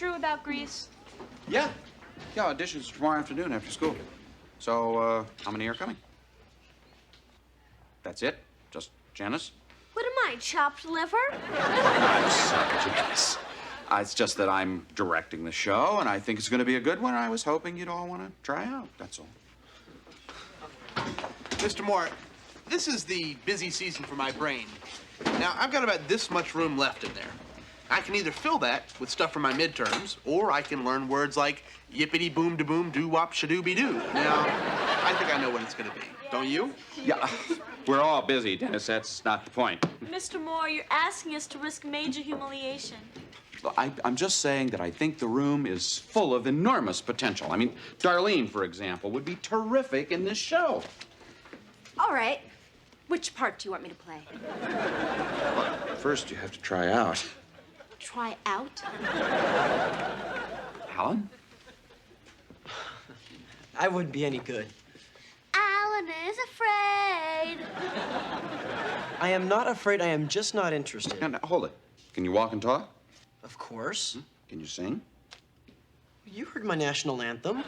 true about Grease? Yeah. Yeah, auditions tomorrow afternoon after school. So, how many are coming? That's it? Just Janice? What am I, chopped liver? I'm sorry, Janice. It's just that I'm directing the show, and I think it's going to be a good one. I was hoping you'd all want to try out, that's all. Mr. Moore, this is the busy season for my brain. Now, I've got about this much room left in there. I can either fill that with stuff for my midterms, or I can learn words like yippity boom da boom doo wop shadooby doo. Now, I think I know what it's going to be. Don't you? Yeah, we're all busy, Dennis. That's not the point. Mr. Moore, you're asking us to risk major humiliation. I'm just saying that I think the room is full of enormous potential. I mean, Darlene, for example, would be terrific in this show. All right. Which part do you want me to play? First, you have to try out. Try out? Alan? I wouldn't be any good. Alan is afraid. I am not afraid. I am just not interested. Now, hold it. Can you walk and talk? Of course. Can you sing? You heard my national anthem.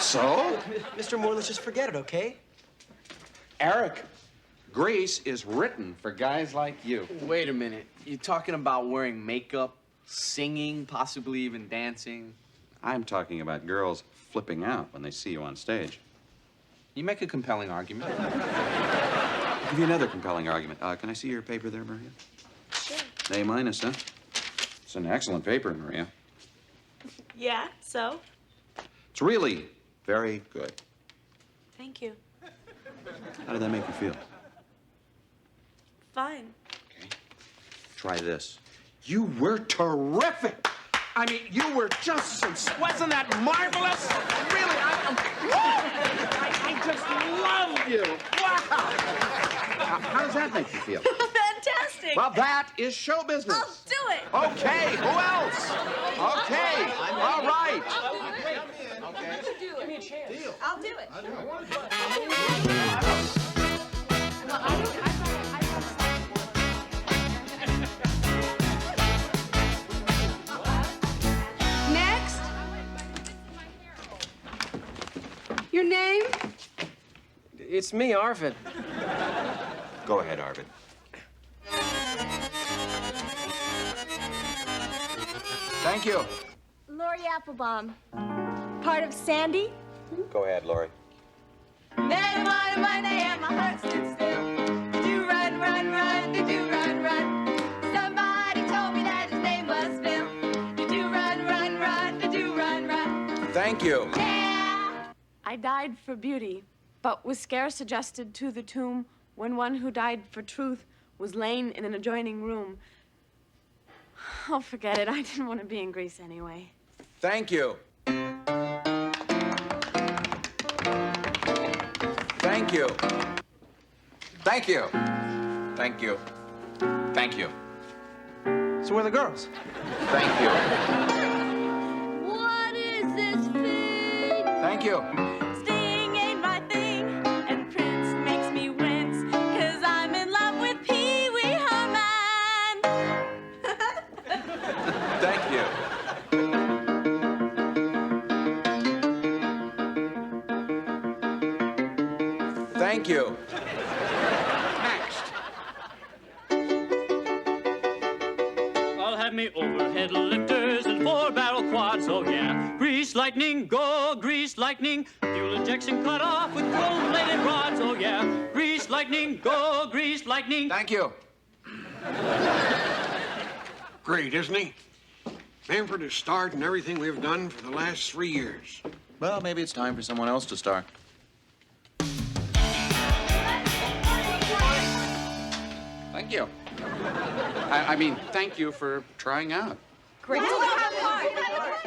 So? Mr. Moore, let's just forget it, okay? Eric, Grease is written for guys like you. Wait a minute. You're talking about wearing makeup, singing, possibly even dancing? I'm talking about girls flipping out when they see you on stage. You make a compelling argument. I'll give you another compelling argument. Can I see your paper there, Maria? Sure. A minus, huh? It's an excellent paper, Maria. Yeah, so? It's really very good. Thank you. How did that make you feel? Fine. Okay. Try this. You were terrific. I mean, you were just, wasn't that marvelous? Really, I just love you. Wow. How does that make you feel? Fantastic. Well, that is show business. I'll do it. Okay, who else? Okay, all right. Give me a chance. I'll do it. Next. Your name? It's me, Arvid. Go ahead, Arvid. Thank you. Lori Applebaum. Part of Sandy? Go ahead, Lori. Then one day and my heart stood still. Do run, run, run, do run, run. Somebody told me that his name was Bill. Do run, run, run, do run, run. Thank you. Yeah. I died for beauty, but was scarce adjusted to the tomb when one who died for truth was lain in an adjoining room. Oh, forget it. I didn't want to be in Grease anyway. Thank you. Thank you. Thank you. Thank you. Thank you. So where are the girls? Thank you. What is this thing? Thank you. Sting ain't my thing, and Prince makes me wince, 'cause I'm in love with Pee Wee Herman. Thank you. Thank you. Next. I'll have me overhead lifters and 4-barrel quads, oh yeah. Grease lightning, go, grease lightning. Fuel injection cut off with chrome-plated rods, oh yeah. Grease lightning, go, grease lightning. Thank you. Great, isn't he? Manfred has starred in everything we've done for the last 3 years. Well, maybe it's time for someone else to star. Thank you. I mean, thank you for trying out. Great.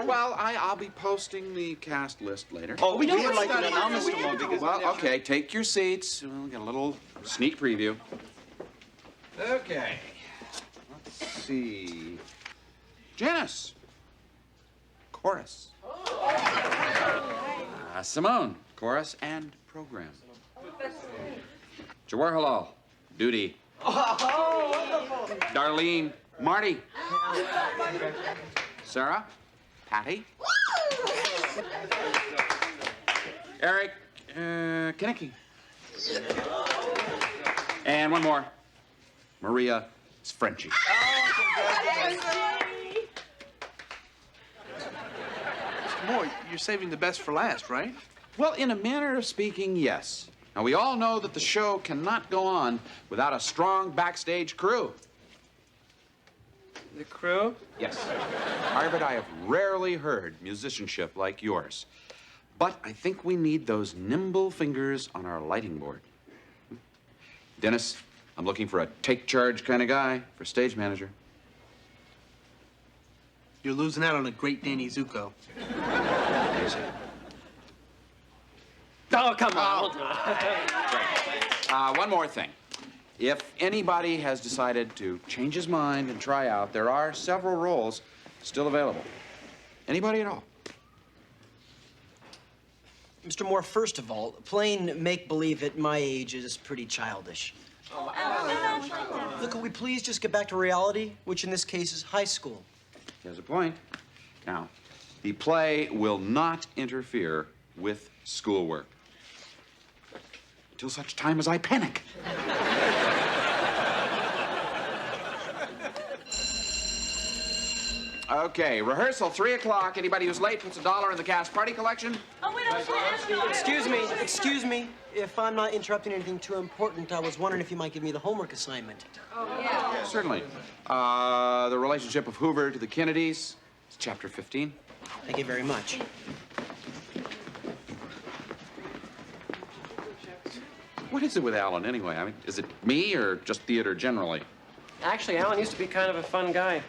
Well, I'll be posting the cast list later. Oh, we would like to know, Mr. Moore, because... Well, okay, take your seats. We'll get a little sneak preview. Okay. Let's see. Janice. Chorus. Simone. Chorus and program. Jawar Halal. Duty. Darlene. Marty. Sarah, Patty, Eric, Kinnicky. And one more. Maria is Frenchie. Mr. Moore, you're saving the best for last, right? Well, in a manner of speaking, yes. Now, we all know that the show cannot go on without a strong backstage crew. The crew? Yes. Harvard, I have rarely heard musicianship like yours. But I think we need those nimble fingers on our lighting board. Dennis, I'm looking for a take charge kind of guy for stage manager. You're losing out on a great Danny Zuko. Oh, come on. One more thing. If anybody has decided to change his mind and try out, there are several roles still available. Anybody at all? Mr. Moore, first of all, playing make-believe at my age is pretty childish. Look, could we please just get back to reality, which in this case is high school? He has a point. Now, the play will not interfere with schoolwork until such time as I panic. Okay, rehearsal, 3 o'clock. Anybody who's late puts $1 in the cast party collection. Oh, we don't Excuse me. If I'm not interrupting anything too important, I was wondering if you might give me the homework assignment. Certainly. The relationship of Hoover to the Kennedys. It's chapter 15. Thank you very much. What is it with Alan, anyway? I mean, is it me or just theater generally? Actually, Alan used to be kind of a fun guy.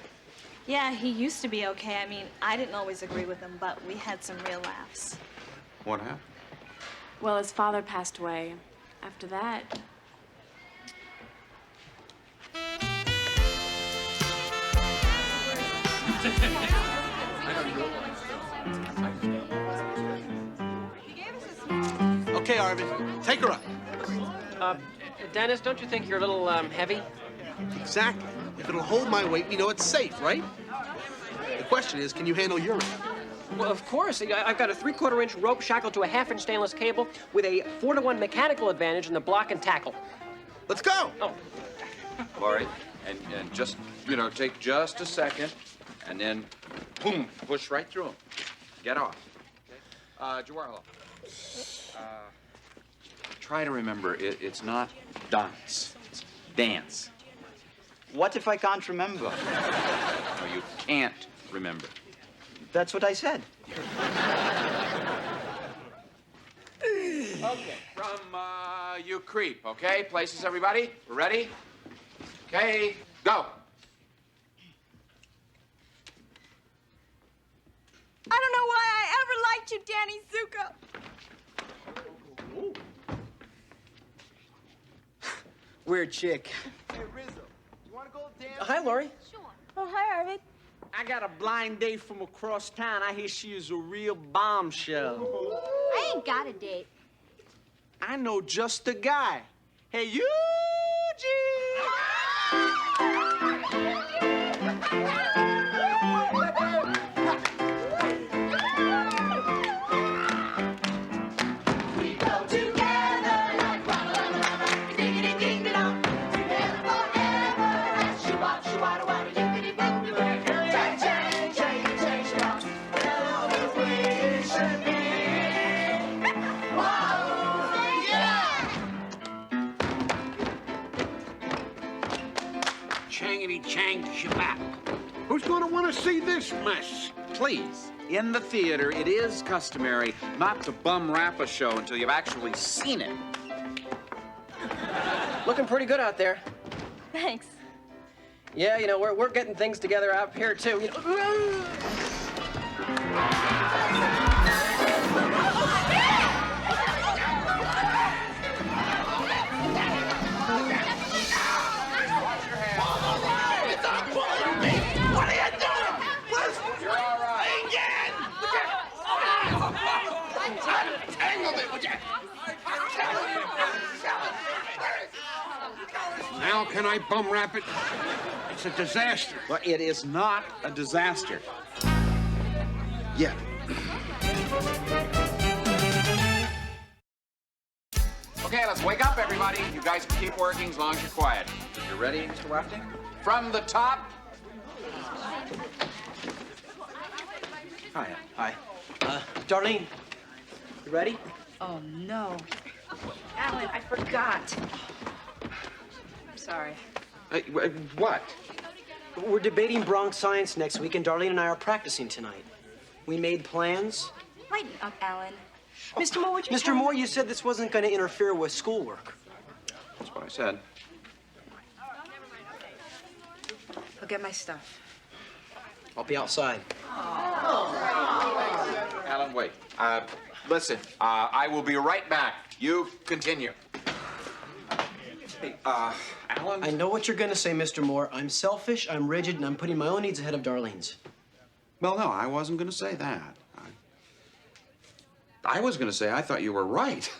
Yeah, he used to be okay. I mean, I didn't always agree with him, but we had some real laughs. What happened? Well, his father passed away. After that, Okay, Arvid, take her up. Dennis, don't you think you're a little heavy? Exactly. If it'll hold my weight, we know it's safe, right? The question is, can you handle urine? Well, of course. I've got a 3/4-inch rope shackled to a 1/2-inch stainless cable with a 4-to-1 mechanical advantage in the block and tackle. Let's go. Oh. Laurie, and just, take just a second, and then, boom, push right through them. Get off. Okay? Jawaharlal, try to remember, it's not dance, it's dance. What if I can't remember? No, you can't remember. That's what I said. Okay, from, you creep, okay? Places, everybody? We're ready? Okay, go. I don't know why I ever liked you, Danny Zuko. Weird chick. Hey, Rizzo, you want to go dance? Hi, Laurie. Oh, hi, Arvid. I got a blind date from across town. I hear she is a real bombshell. I ain't got a date. I know just the guy. Hey, Eugene! We go together like ba-ba-ba-ba-ba, ding-a-ding-ding-dong, together forever, like shoo-bop, shoo-bop-a-bop, change, change, change, change, we'll always we should be. Whoa, yeah! Changity chang shabak. Who's going to want to see this mess? Please, in the theater, it is customary not to bum rap a show until you've actually seen it. Looking pretty good out there. Thanks. Yeah, we're getting things together out here, too. How can I bum wrap it? It's a disaster. Well, it is not a disaster. yet. Okay, let's wake up, everybody. You guys can keep working as long as you're quiet. You ready, Mr. Wafting? From the top. Hi. Hi. Darlene, you ready? Oh, no. Alan, I forgot. I'm sorry. What? We're debating Bronx science next week, and Darlene and I are practicing tonight. We made plans. Lighten up, Alan. Mr. Moore, Mr. Moore, you said this wasn't going to interfere with schoolwork. That's what I said. I'll get my stuff. I'll be outside. Alan, wait. Listen, I will be right back. You continue. Hey, Alan? I know what you're going to say, Mr. Moore. I'm selfish, I'm rigid, and I'm putting my own needs ahead of Darlene's. Well, no, I wasn't going to say that. I was going to say I thought you were right.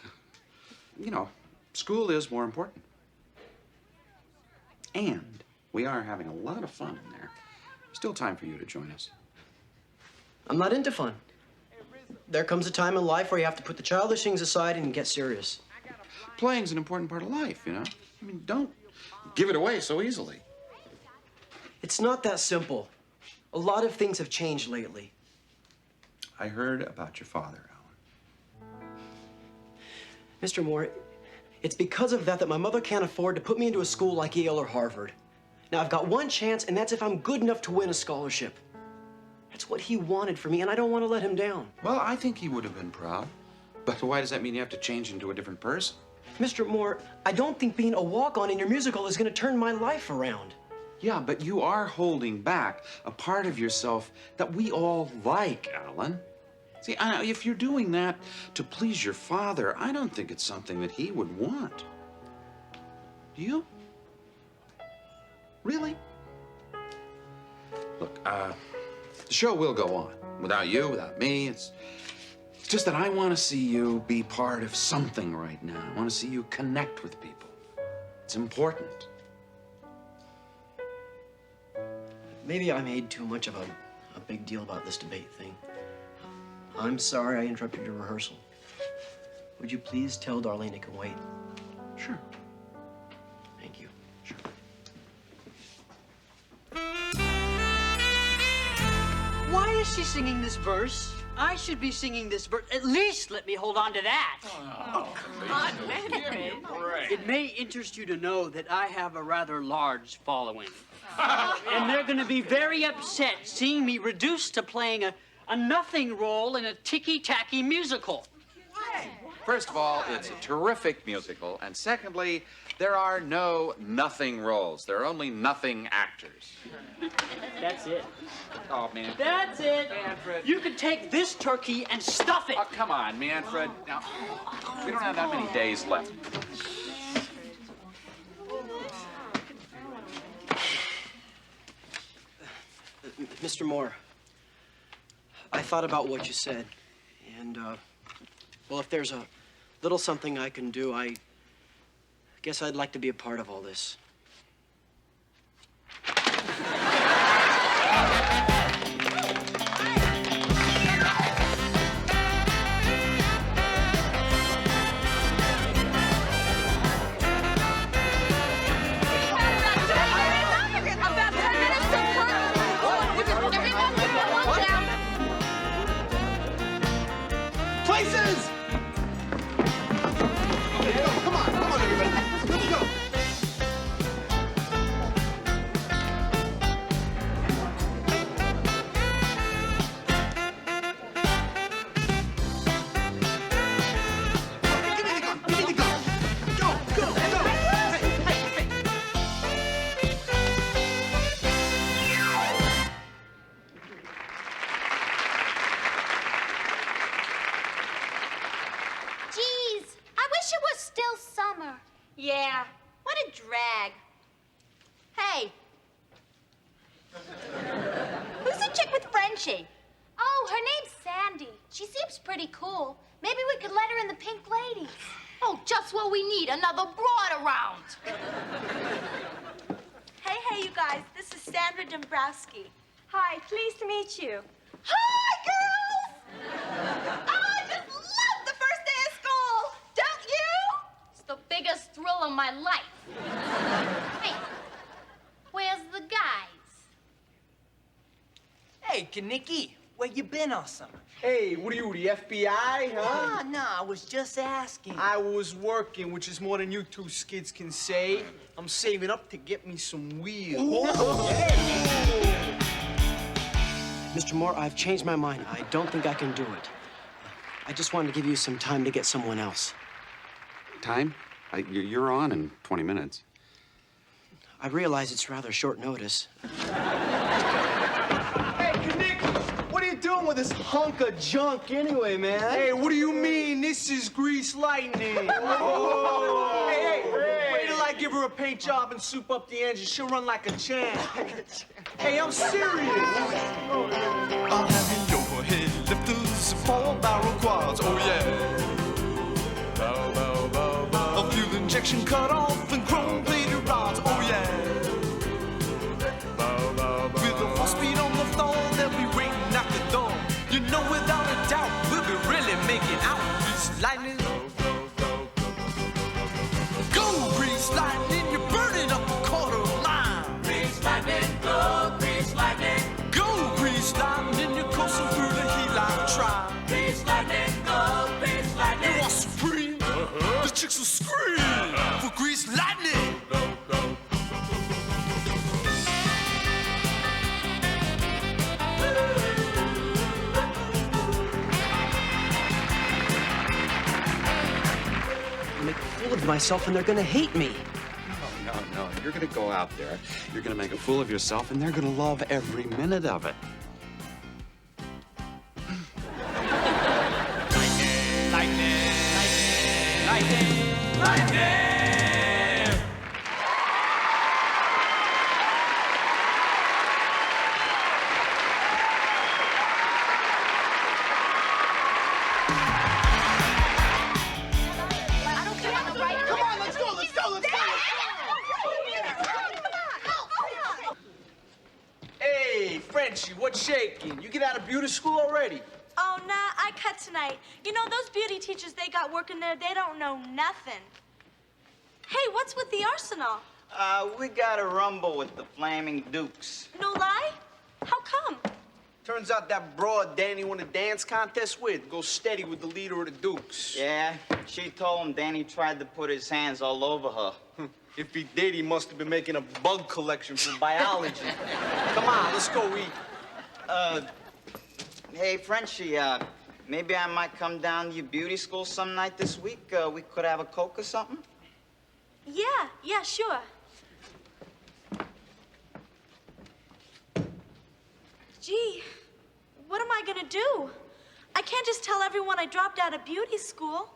You know, school is more important. And we are having a lot of fun in there. Still time for you to join us. I'm not into fun. There comes a time in life where you have to put the childish things aside and get serious. Playing's an important part of life, you know? I mean, don't give it away so easily. It's not that simple. A lot of things have changed lately. I heard about your father, Alan. Mr. Moore, it's because of that my mother can't afford to put me into a school like Yale or Harvard. Now, I've got one chance, and that's if I'm good enough to win a scholarship. That's what he wanted for me, and I don't want to let him down. Well, I think he would have been proud. But why does that mean you have to change into a different person? Mr. Moore, I don't think being a walk-on in your musical is going to turn my life around. Yeah, but you are holding back a part of yourself that we all like, Alan. See, if you're doing that to please your father, I don't think it's something that he would want. Do you? Really? Look, the show will go on. Without you, without me. It's just that I want to see you be part of something right now. I want to see you connect with people. It's important. Maybe I made too much of a big deal about this debate thing. I'm sorry I interrupted your rehearsal. Would you please tell Darlene it can wait? Sure. Thank you. Sure. Why is she singing this verse? I should be singing this verse. At least let me hold on to that. Oh, come on, Manfred. It may interest you to know that I have a rather large following. And they're going to be very upset seeing me reduced to playing a nothing role in a ticky-tacky musical. First of all, it's a terrific musical. And secondly, there are no nothing roles. There are only nothing actors. That's it. Oh, man. That's it. Manfred. You can take this turkey and stuff it. Oh, come on, Manfred. Now, we don't have that many days left. Mr. Moore, I thought about what you said, and, well, if there's a little something I can do, I guess I'd like to be a part of all this. Places! Okay, go. Come on, everybody. Let's go. Give me the gun. Give me the gun. Go, go, go. Hey. Geez, I wish it was still summer. Yeah, what a drag. Hey. Who's the chick with Frenchie? Oh, her name's Sandy. She seems pretty cool. Maybe we could let her in the Pink Ladies. Oh, just what we need, another broad around. Hey, you guys. This is Sandra Dombrowski. Hi, pleased to meet you. Hi, girl! my life. Hey, where's the guys? Hey, Kaniki, where you been all summer? Hey, what are you, the FBI, huh? No, I was just asking. I was working, which is more than you two skids can say. I'm saving up to get me some wheels. Mr. Moore, I've changed my mind. I don't think I can do it. I just wanted to give you some time to get someone else. Time? You're on in 20 minutes. I realize it's rather short notice. Hey, Kaniki, what are you doing with this hunk of junk anyway, man? Hey, what do you mean? This is Grease Lightning. Oh. Hey, wait till I give her a paint job and soup up the engine. She'll run like a champ. Hey, I'm serious. I'll have your overhead lifters, 4-barrel quads, oh yeah. A fuel injection cut off and chrome-plated rods, oh yeah. With a 4-speed on the floor, they'll be waiting at the door. You know without a doubt, we'll be really making out. Grease Lightning. Go, Grease Lightning, you're burning up a quarter mile. Grease Lightning, go, Grease Lightning. Go, Grease Lightning, you're coursing through the heat like a trial. Grease Lightning, go, Grease Lightning. You are supreme. The chicks will scream for Grease Lightning. I'll make a fool of myself and they're gonna hate me. No. You're gonna go out there, you're gonna make a fool of yourself, and they're gonna love every minute of it. Come on, let's go. Hey, Frenchie, what's shaking? You get out of beauty school already? Oh, nah, I cut tonight. You know, those beauty teachers they got working there, they don't know nothing. Hey, what's with the arsenal? We got a rumble with the Flaming Dukes. No lie? How come? Turns out that broad Danny won a dance contest with goes steady with the leader of the Dukes. Yeah, she told him Danny tried to put his hands all over her. If he did, he must have been making a bug collection for biology. Come on, let's go eat. Hey, Frenchie, maybe I might come down to your beauty school some night this week. We could have a Coke or something. Yeah, sure. Gee, what am I gonna do? I can't just tell everyone I dropped out of beauty school.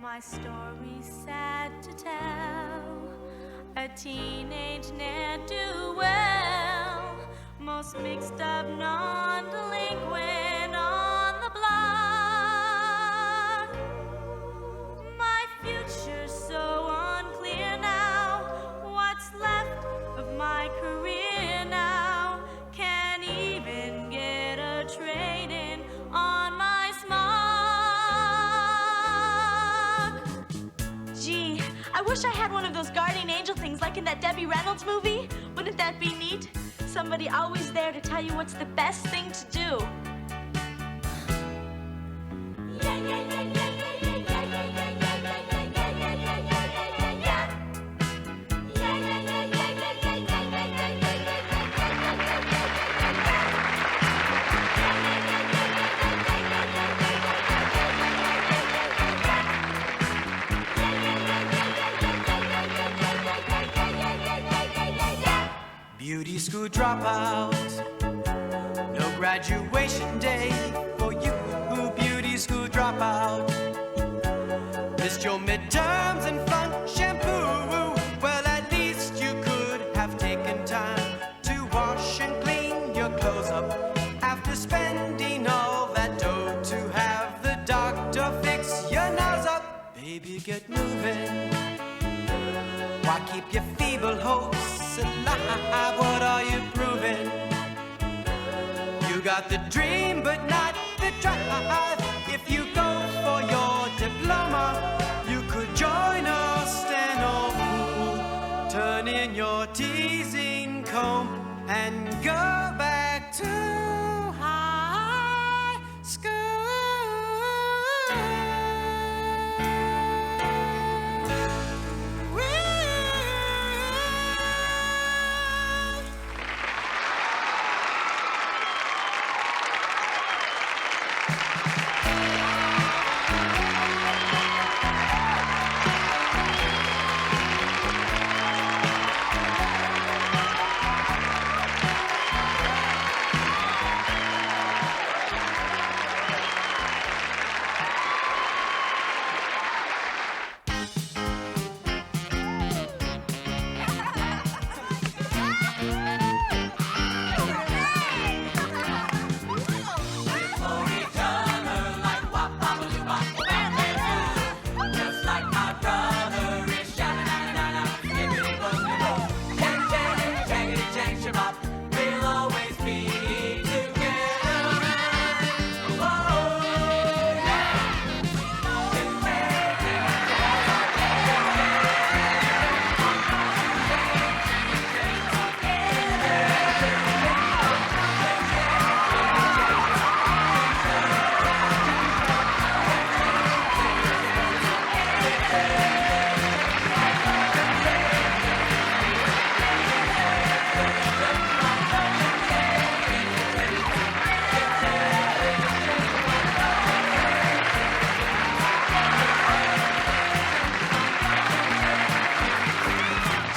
My story's sad to tell. A teenage ne'er-do-well, most mixed up non-delinquent on the block. My future's so unclear now. What's left of my career now? Can't even get a trade-in on my smock. Gee, I wish I had one of those guardian angel things like in that Debbie Reynolds movie. Wouldn't that be neat? Somebody always there to tell you what's the best thing to do. Beauty school dropout, no graduation day for you, beauty school dropout. Missed your midterms and flunk shampoo. Well, at least you could have taken time to wash and clean your clothes up after spending all that dough to have the doctor fix your nose up. Baby, get moving. Why keep your feeble hopes alive? What are you proving? You got the dream, but not the drive. If you go for your diploma, you could join a steno pool. Turn in your teasing comb and go back to high school.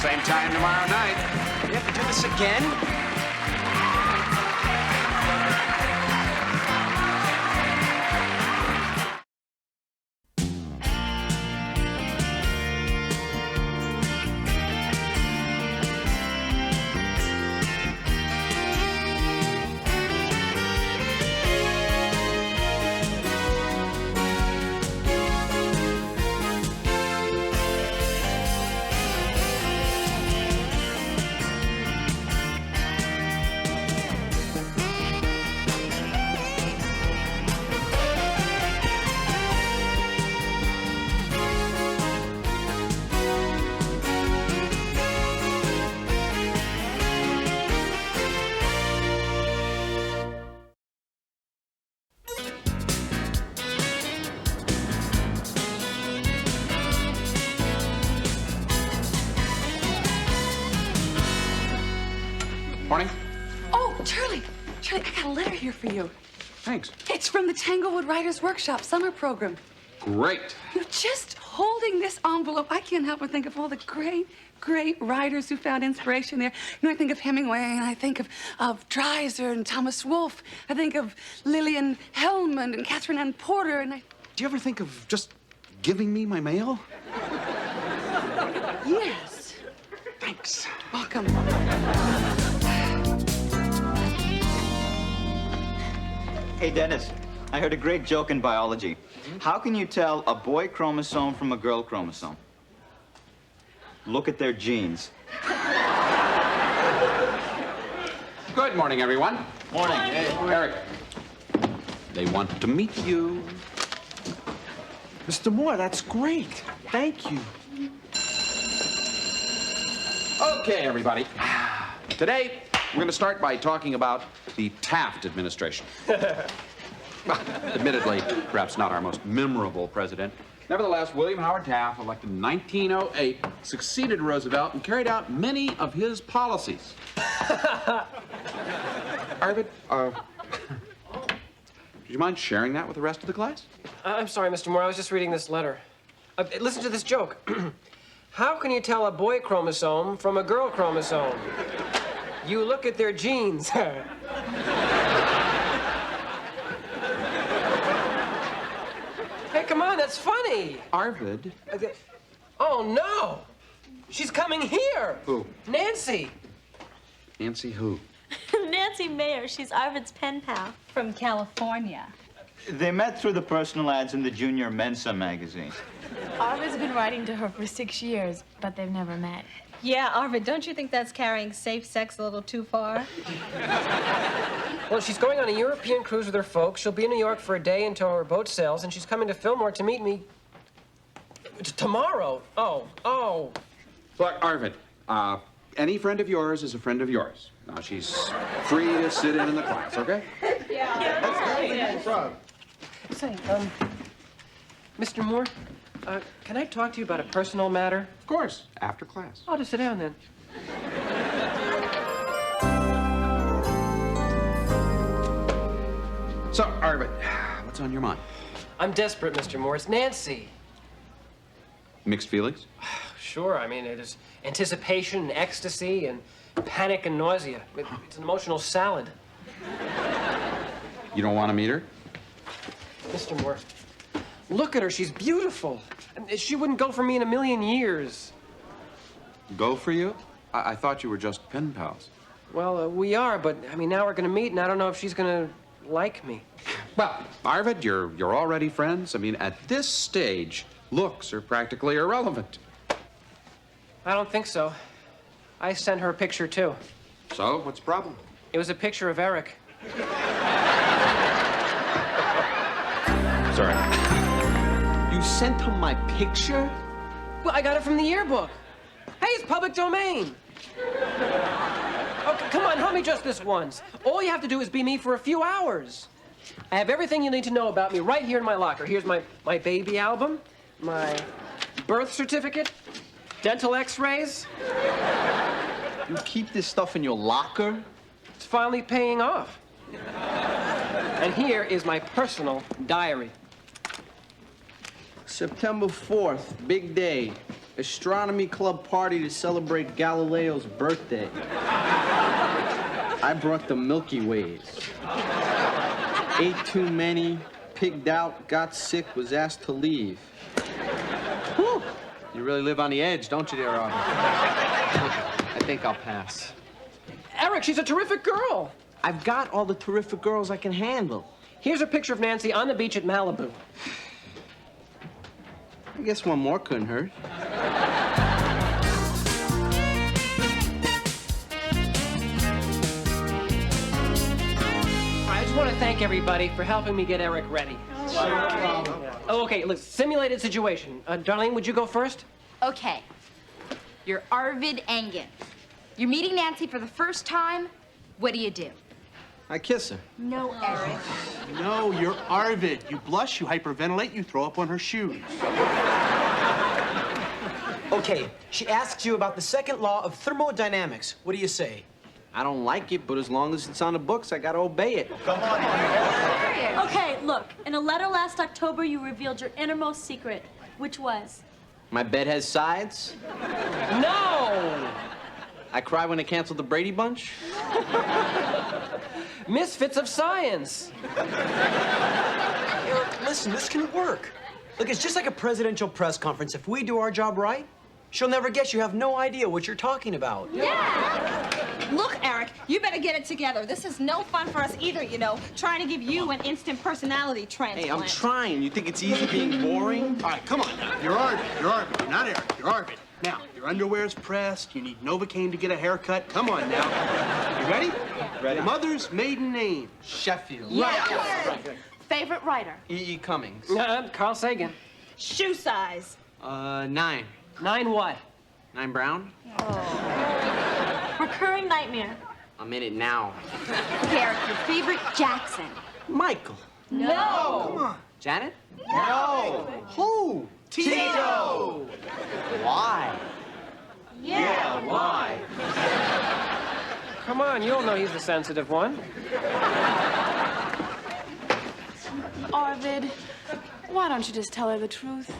Same time tomorrow night. We have to do this again? Morning. Oh, Charlie, I got a letter here for you. Thanks. It's from the Tanglewood Writers Workshop summer program. Great. You're just holding this envelope. I can't help but think of all the great writers who found inspiration there. You know, I think of Hemingway, and I think of Dreiser and Thomas Wolfe. I think of Lillian Hellman and Catherine Ann Porter, and I... Do you ever think of just giving me my mail? Yes. Thanks. Welcome. Hey, Dennis, I heard a great joke in biology. How can you tell a boy chromosome from a girl chromosome? Look at their genes. Good morning, everyone. Morning. Hey. Eric, they want to meet you. Mr. Moore, that's great. Thank you. Okay, everybody. Today, we're going to start by talking about the Taft administration. Admittedly, perhaps not our most memorable president. Nevertheless, William Howard Taft, elected in 1908, succeeded Roosevelt and carried out many of his policies. Arvid, do you mind sharing that with the rest of the class? I'm sorry, Mr. Moore. I was just reading this letter. Listen to this joke. How can you tell a boy chromosome from a girl chromosome? You look at their genes. Hey, come on, that's funny. Arvid. Oh, no. She's coming here. Who? Nancy. Nancy who? Nancy Mayer. She's Arvid's pen pal. From California. They met through the personal ads in the Junior Mensa magazine. Arvid's been writing to her for 6 years, but they've never met. Yeah, Arvid, don't you think that's carrying safe sex a little too far? Well, she's going on a European cruise with her folks. She'll be in New York for a day until her boat sails, and she's coming to Fillmore to meet me. Tomorrow? Oh. Look, Arvid, any friend of yours is a friend of yours. Now, she's free to sit in the class, okay? Say, Mr. Moore, can I talk to you about a personal matter? Of course, after class. I'll just sit down then. So, Arvid, what's on your mind? I'm desperate, Mr. Moore. It's Nancy. Mixed feelings? Sure, I mean, it is anticipation and ecstasy and panic and nausea. It's an emotional salad. You don't want to meet her? Mr. Moore, look at her. She's beautiful. She wouldn't go for me in a million years. Go for you? I thought you were just pen pals. Well, we are, but, I mean, now we're going to meet, and I don't know if she's going to like me. Well, Arvid, you're already friends. I mean, at this stage, looks are practically irrelevant. I don't think so. I sent her a picture, too. So, what's the problem? It was a picture of Eric. Sorry. You sent him my picture? Well, I got it from the yearbook. Hey, it's public domain. Okay, come on, help me just this once. All you have to do is be me for a few hours. I have everything you need to know about me right here in my locker. Here's my baby album, my birth certificate, dental x-rays. You keep this stuff in your locker? It's finally paying off. And here is my personal diary. September 4th, big day. Astronomy Club party to celebrate Galileo's birthday. I brought the Milky Ways. Ate too many, pigged out, got sick, was asked to leave. Whew. You really live on the edge, don't you there, Arvid? I think I'll pass. Eric, she's a terrific girl. I've got all the terrific girls I can handle. Here's a picture of Nancy on the beach at Malibu. I guess one more couldn't hurt. I just want to thank everybody for helping me get Eric ready. Oh, okay, look, simulated situation. Darlene, would you go first? Okay. You're Arvid Engen. You're meeting Nancy for the first time. What do? I kiss her. No, Eric. No, you're Arvid. You blush, you hyperventilate, you throw up on her shoes. Okay, she asks you about the second law of thermodynamics. What do you say? I don't like it, but as long as it's on the books, I gotta obey it. Come on. Okay, look. In a letter last October, you revealed your innermost secret, which was... My bed has sides. No! I cry when they canceled the Brady Bunch. Misfits of science. Eric, listen, this can work. Look, it's just like a presidential press conference. If we do our job right, she'll never guess you have no idea what you're talking about. Yeah. Look, Eric, you better get it together. This is no fun for us either, you know, trying to give you an instant personality transplant. Hey, I'm trying. You think it's easy being boring? All right, come on now. You're Arvid. You're Arvid. You're not Eric. You're Arvid. Now, your underwear's pressed. You need Novocaine to get a haircut. Come on now. You ready? Ready. Mother's maiden name. Sheffield. Right. Favorite writer? E.E. Cummings. Carl Sagan. Shoe size. 9. 9 what? 9 Brown? Recurring nightmare. I'm in it now. Eric, your favorite Jackson. Michael. No. Come on. Janet? No. Who? Tito. Why? Yeah. Why? Come on, you'll know he's the sensitive one. Arvid, why don't you just tell her the truth?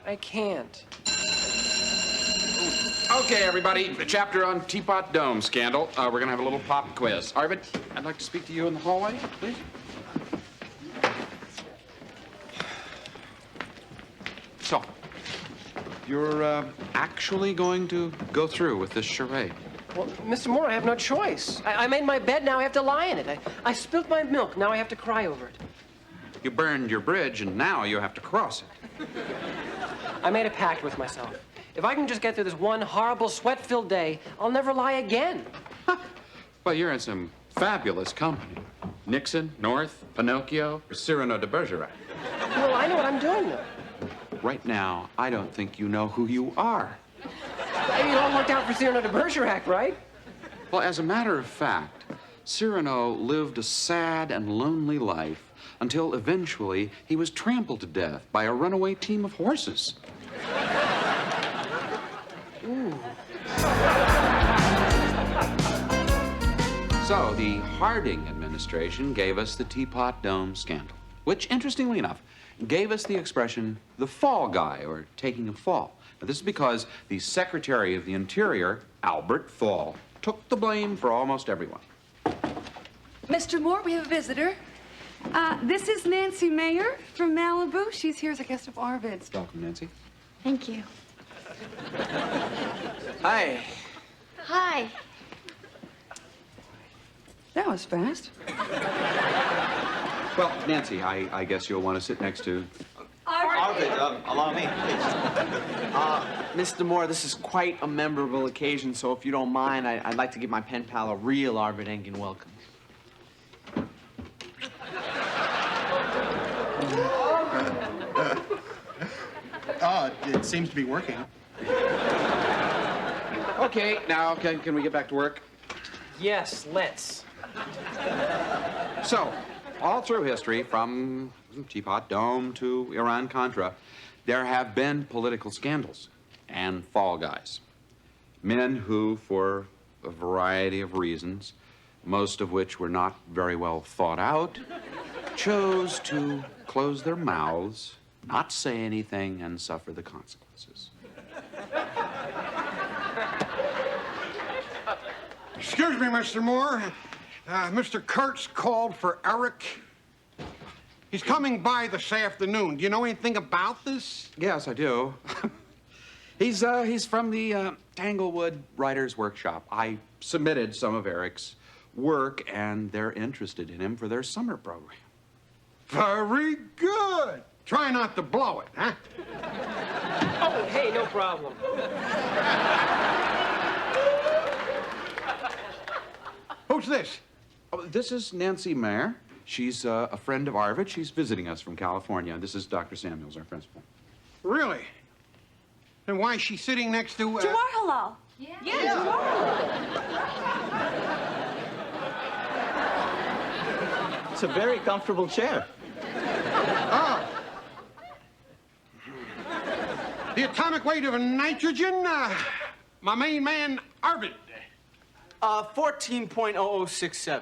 I can't. Okay, everybody, the chapter on Teapot Dome scandal. We're gonna have a little pop quiz. Arvid, I'd like to speak to you in the hallway, please. So, you're actually going to go through with this charade? Well, Mr. Moore, I have no choice. I made my bed, now I have to lie in it. I spilled my milk, now I have to cry over it. You burned your bridge, and now you have to cross it. I made a pact with myself. If I can just get through this one horrible, sweat-filled day, I'll never lie again. Well, you're in some fabulous company. Nixon, North, Pinocchio, Cyrano de Bergerac. Well, I know what I'm doing, though. right now, I don't think you know who you are. I mean, it all worked out for Cyrano de Bergerac, right? Well, as a matter of fact, Cyrano lived a sad and lonely life until eventually he was trampled to death by a runaway team of horses. Ooh. So, the Harding administration gave us the Teapot Dome scandal, which, interestingly enough, gave us the expression the fall guy, or taking a fall. Now, this is because the Secretary of the Interior, Albert Fall, took the blame for almost everyone. Mr. Moore, we have a visitor. This is Nancy Mayer from Malibu. She's here as a guest of Arvid's. Welcome, Nancy. Thank you. Hi. Hi. That was fast. Well, Nancy, I guess you'll want to sit next to... Arvid, allow me, please. Mr. Moore, this is quite a memorable occasion, so if you don't mind, I'd like to give my pen pal a real Arvid Engen welcome. It seems to be working. Okay, now can we get back to work? Yes, let's. So, all through history, from Teapot Dome to Iran-Contra, there have been political scandals and fall guys. Men who, for a variety of reasons, most of which were not very well thought out, chose to close their mouths, not say anything, and suffer the consequences. Excuse me, Mr. Moore. Mr. Kurtz called for Eric. He's coming by this afternoon. Do you know anything about this? Yes, I do. He's from the Tanglewood Writers Workshop. I submitted some of Eric's work, and they're interested in him for their summer program. Very good. Try not to blow it, huh? Oh, hey, no problem. Who's this? Oh, this is Nancy Mayer. She's a friend of Arvid. She's visiting us from California. This is Dr. Samuels, our principal. Really? And why is she sitting next to... Jawar Halal. It's a very comfortable chair. Oh. The atomic weight of nitrogen, my main man, Arvid. 14.0067.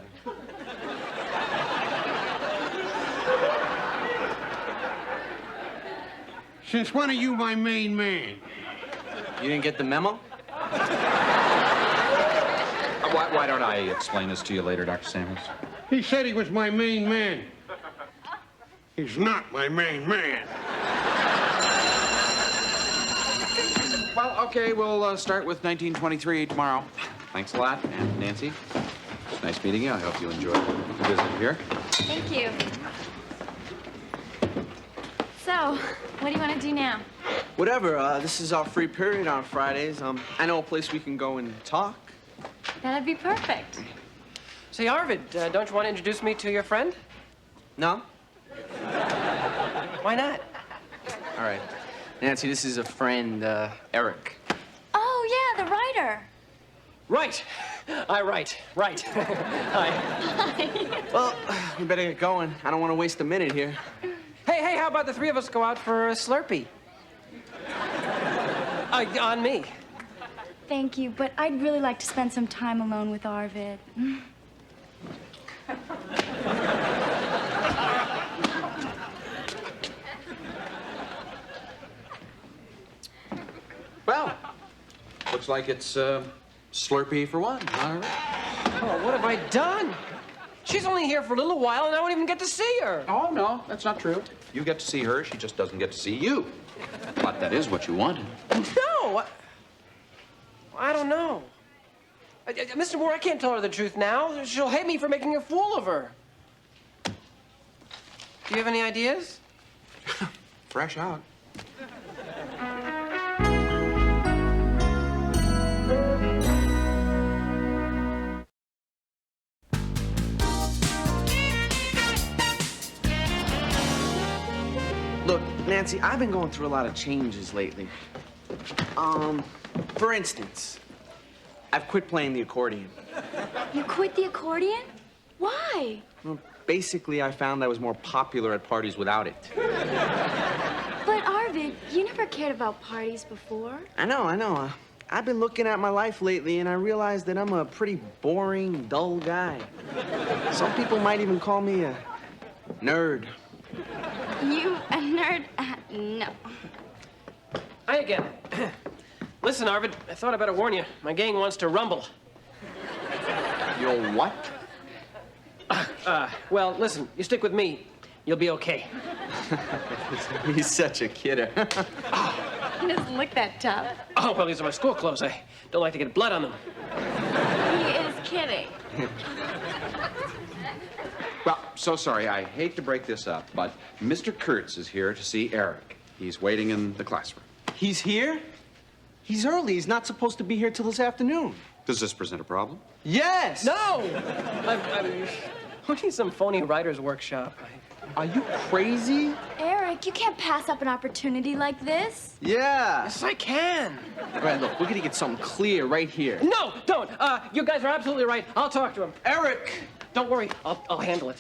Since when are you my main man? You didn't get the memo? Why don't I explain this to you later, Dr. Samuels? He said he was my main man. He's not my main man. Well, okay, we'll start with 1923 tomorrow. Thanks a lot, and Nancy, it's nice meeting you. I hope you enjoyed the visit here. Thank you. So, what do you want to do now? Whatever. This is our free period on Fridays. I know a place we can go and talk. That'd be perfect. Say, Arvid, don't you want to introduce me to your friend? No? Why not? All right. Nancy, this is a friend, Eric. Oh, yeah, the writer. Right. Right. Hi. Well, we better get going. I don't want to waste a minute here. Hey, how about the three of us go out for a Slurpee? On me. Thank you, but I'd really like to spend some time alone with Arvid. Well, looks like it's Slurpee for one. All right. Oh, what have I done? She's only here for a little while, and I won't even get to see her. Oh, no, that's not true. You get to see her, she just doesn't get to see you. But that is what you wanted. No! I don't know. Mr. Moore, I can't tell her the truth now. She'll hate me for making a fool of her. Do you have any ideas? Fresh out. Look, Nancy, I've been going through a lot of changes lately. For instance, I've quit playing the accordion. You quit the accordion? Why? Well, basically, I found I was more popular at parties without it. But Arvid, you never cared about parties before. I know. I've been looking at my life lately, and I realized that I'm a pretty boring, dull guy. Some people might even call me a nerd. You a nerd? No. Hi again. Listen, Arvid, I thought I better warn you. My gang wants to rumble. You'll what? Well, listen, you stick with me. You'll be okay. He's such a kidder. He doesn't look that tough. Oh, well, these are my school clothes. I don't like to get blood on them. He is kidding. Well, so sorry. I hate to break this up, but Mr. Kurtz is here to see Eric. He's waiting in the classroom. He's here? He's early. He's not supposed to be here till this afternoon. Does this present a problem? Yes! No! We need some phony writer's workshop. Are you crazy? Eric, you can't pass up an opportunity like this. Yeah. Yes, I can. All right, look, we're gonna get something clear right here. No, don't. You guys are absolutely right. I'll talk to him. Eric! Don't worry. I'll handle it.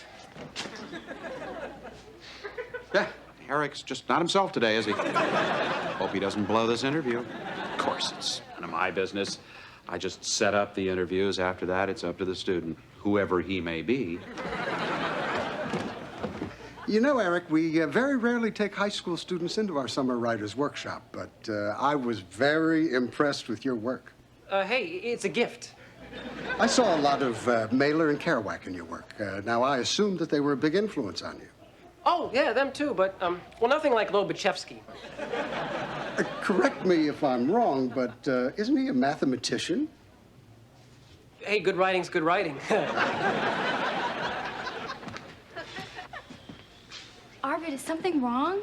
Yeah, Eric's just not himself today, is he? Hope he doesn't blow this interview. Of course, it's none of my business. I just set up the interviews. After that, it's up to the student, whoever he may be. You know, Eric, we very rarely take high school students into our summer writers' workshop, but I was very impressed with your work. Hey, it's a gift. I saw a lot of Mailer and Kerouac in your work. Now, I assumed that they were a big influence on you. Oh, yeah, them too, but, well, nothing like Lobachevsky. Correct me if I'm wrong, but isn't he a mathematician? Hey, good writing's good writing. Arvid, is something wrong?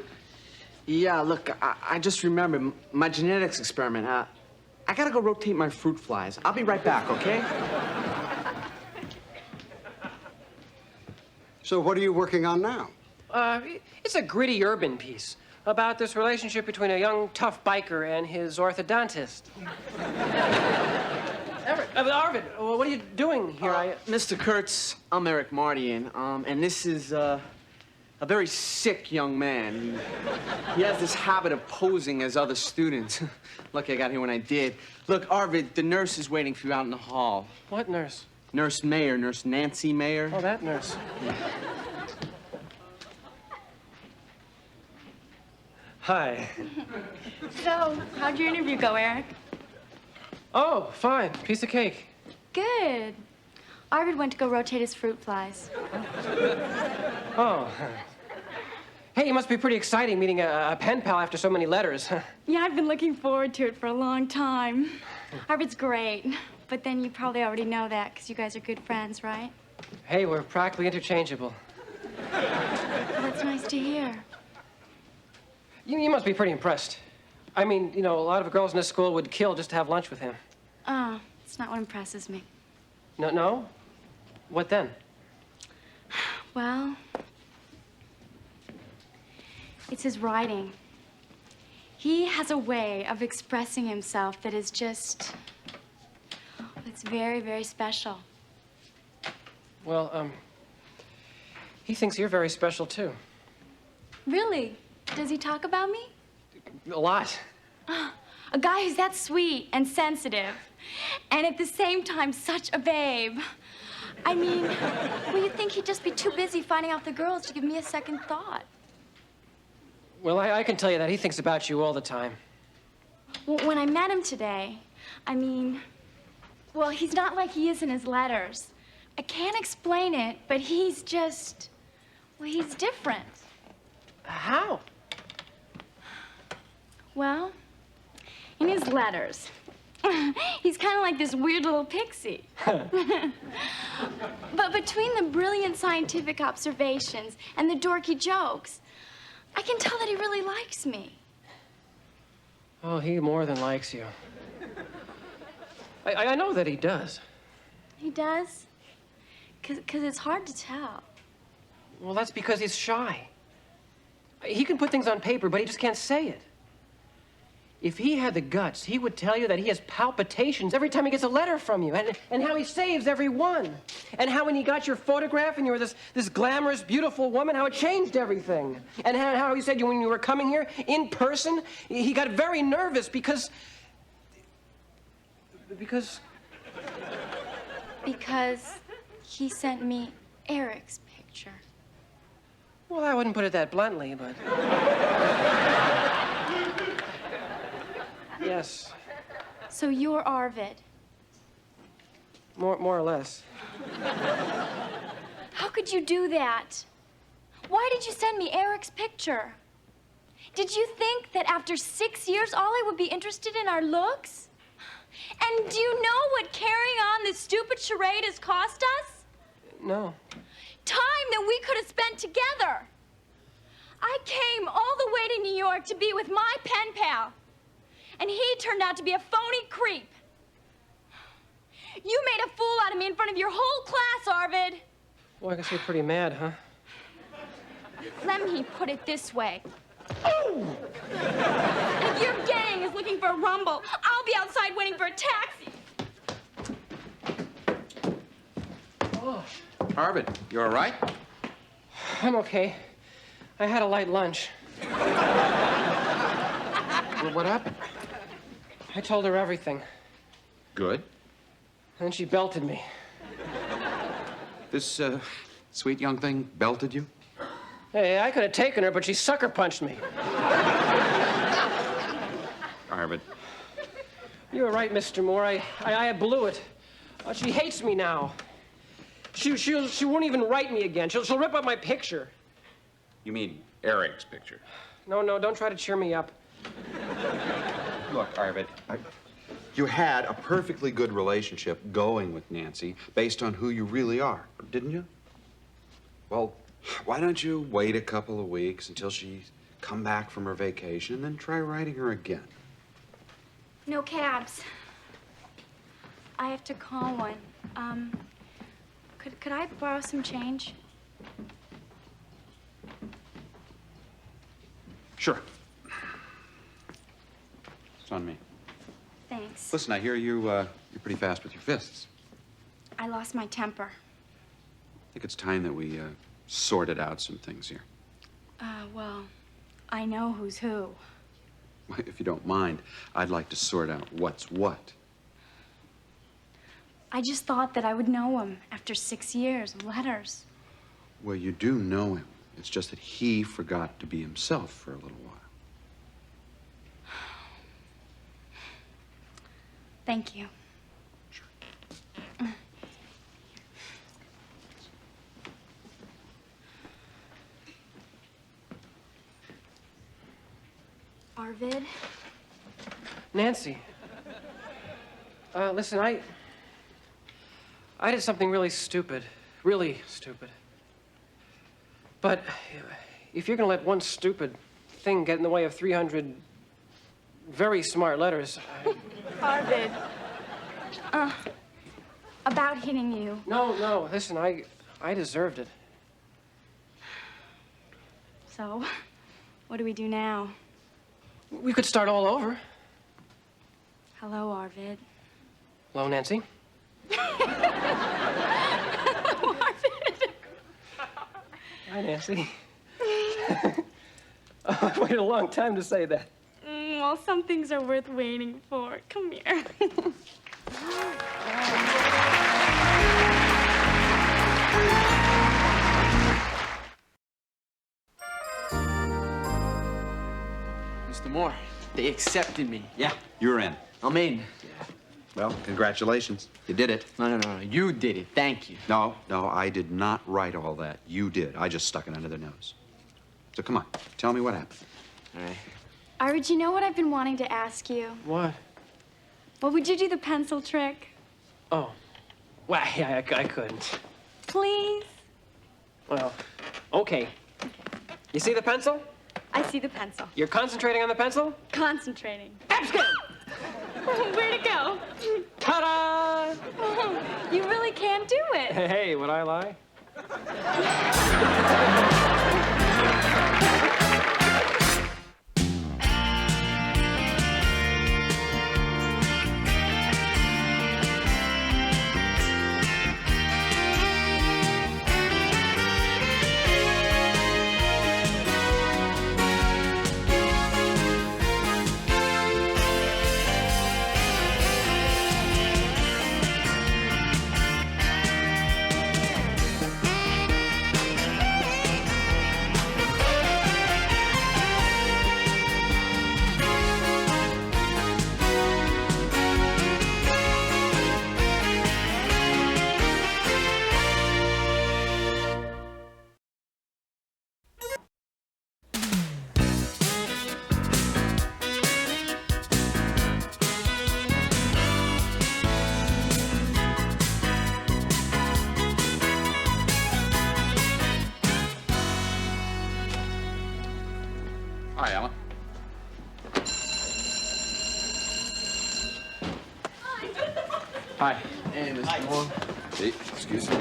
Yeah, look, I just remembered my genetics experiment. I gotta go rotate my fruit flies. I'll be right back, okay? So what are you working on now? It's a gritty urban piece about this relationship between a young, tough biker and his orthodontist. Arvid, what are you doing here? Mr. Kurtz, I'm Eric Mardian, and this is, a very sick young man. He has this habit of posing as other students. Lucky I got here when I did. Look, Arvid, the nurse is waiting for you out in the hall. What nurse? Nurse Mayer, Nurse Nancy Mayer. Oh, that nurse. Yeah. Hi. So, how'd your interview go, Eric? Oh, fine. Piece of cake. Good. Arvid went to go rotate his fruit flies. Oh. Hey, it must be pretty exciting meeting a pen pal after so many letters. Yeah, I've been looking forward to it for a long time. Arvid's great. But then you probably already know that because you guys are good friends, right? Hey, we're practically interchangeable. Well, that's nice to hear. You must be pretty impressed. I mean, you know, a lot of girls in this school would kill just to have lunch with him. Oh, it's not what impresses me. No? What then? Well, it's his writing. He has a way of expressing himself that is just... it's very, very special. Well, he thinks you're very special, too. Really? Does he talk about me? A lot. A guy who's that sweet and sensitive, and at the same time, such a babe. I mean, well, you'd think he'd just be too busy finding out the girls to give me a second thought. Well, I can tell you that he thinks about you all the time. Well, when I met him today, I mean, well, he's not like he is in his letters. I can't explain it, but he's just, well, he's different. How? Well, in his letters, he's kind of like this weird little pixie. But between the brilliant scientific observations and the dorky jokes, I can tell that he really likes me. Oh, he more than likes you. I know that he does. He does? 'Cause it's hard to tell. Well, that's because he's shy. He can put things on paper, but he just can't say it. If he had the guts, he would tell you that he has palpitations every time he gets a letter from you, and how he saves every one. And how when he got your photograph and you were this glamorous, beautiful woman, how it changed everything. And how he said when you were coming here in person, he got very nervous because... Because he sent me Eric's picture. Well, I wouldn't put it that bluntly, but... Yes. So you're Arvid. More or less. How could you do that? Why did you send me Eric's picture? Did you think that after 6 years, Ollie would be interested in our looks? And do you know what carrying on this stupid charade has cost us? No. Time that we could have spent together. I came all the way to New York to be with my pen pal. And he turned out to be a phony creep. You made a fool out of me in front of your whole class, Arvid. Well, I guess you're pretty mad, huh? Let me put it this way. Oh! If your gang is looking for a rumble, I'll be outside waiting for a taxi. Oh. Arvid, you all right? I'm okay. I had a light lunch. Well, what happened? I told her everything. Good. And then she belted me. This, sweet young thing belted you? Hey, I could have taken her, but she sucker punched me. Arvid. You were right, Mr. Moore. I blew it. She hates me now. She won't even write me again. She'll rip up my picture. You mean Eric's picture? No, don't try to cheer me up. Look, Arvid, you had a perfectly good relationship going with Nancy based on who you really are, didn't you? Well, why don't you wait a couple of weeks until she's come back from her vacation and then try writing her again? No cabs. I have to call one. Could I borrow some change? Sure. It's on me. Thanks. Listen, I hear you're pretty fast with your fists. I lost my temper. I think it's time that we sorted out some things here. Well, I know who's who. If you don't mind, I'd like to sort out what's what. I just thought that I would know him after 6 years of letters. Well, you do know him. It's just that he forgot to be himself for a little while. Thank you. Arvid? Nancy. Listen, I did something really stupid. Really stupid. But if you're gonna let one stupid thing get in the way of 300 very smart letters... Arvid. About hitting you. No, listen, I deserved it. So, what do we do now? We could start all over. Hello, Arvid. Hello, Nancy. Hi, Nancy. I waited a long time to say that. Well, some things are worth waiting for. Come here. Mr. Moore, they accepted me. Yeah, you're in. I'm in. Well, congratulations. You did it. No. You did it. Thank you. No, I did not write all that. You did. I just stuck it under their nose. So come on, tell me what happened. All right. Arvid, you know what I've been wanting to ask you? What? Well, would you do the pencil trick? Oh. Well, yeah, I couldn't. Please? Well, okay. You see the pencil? I see the pencil. You're concentrating on the pencil? Concentrating. Abscon! Where'd it go? Ta-da! You really can't do it. Hey, would I lie? Hi, Alan. Hi. Hey, Mr. Moore. Hey, excuse me.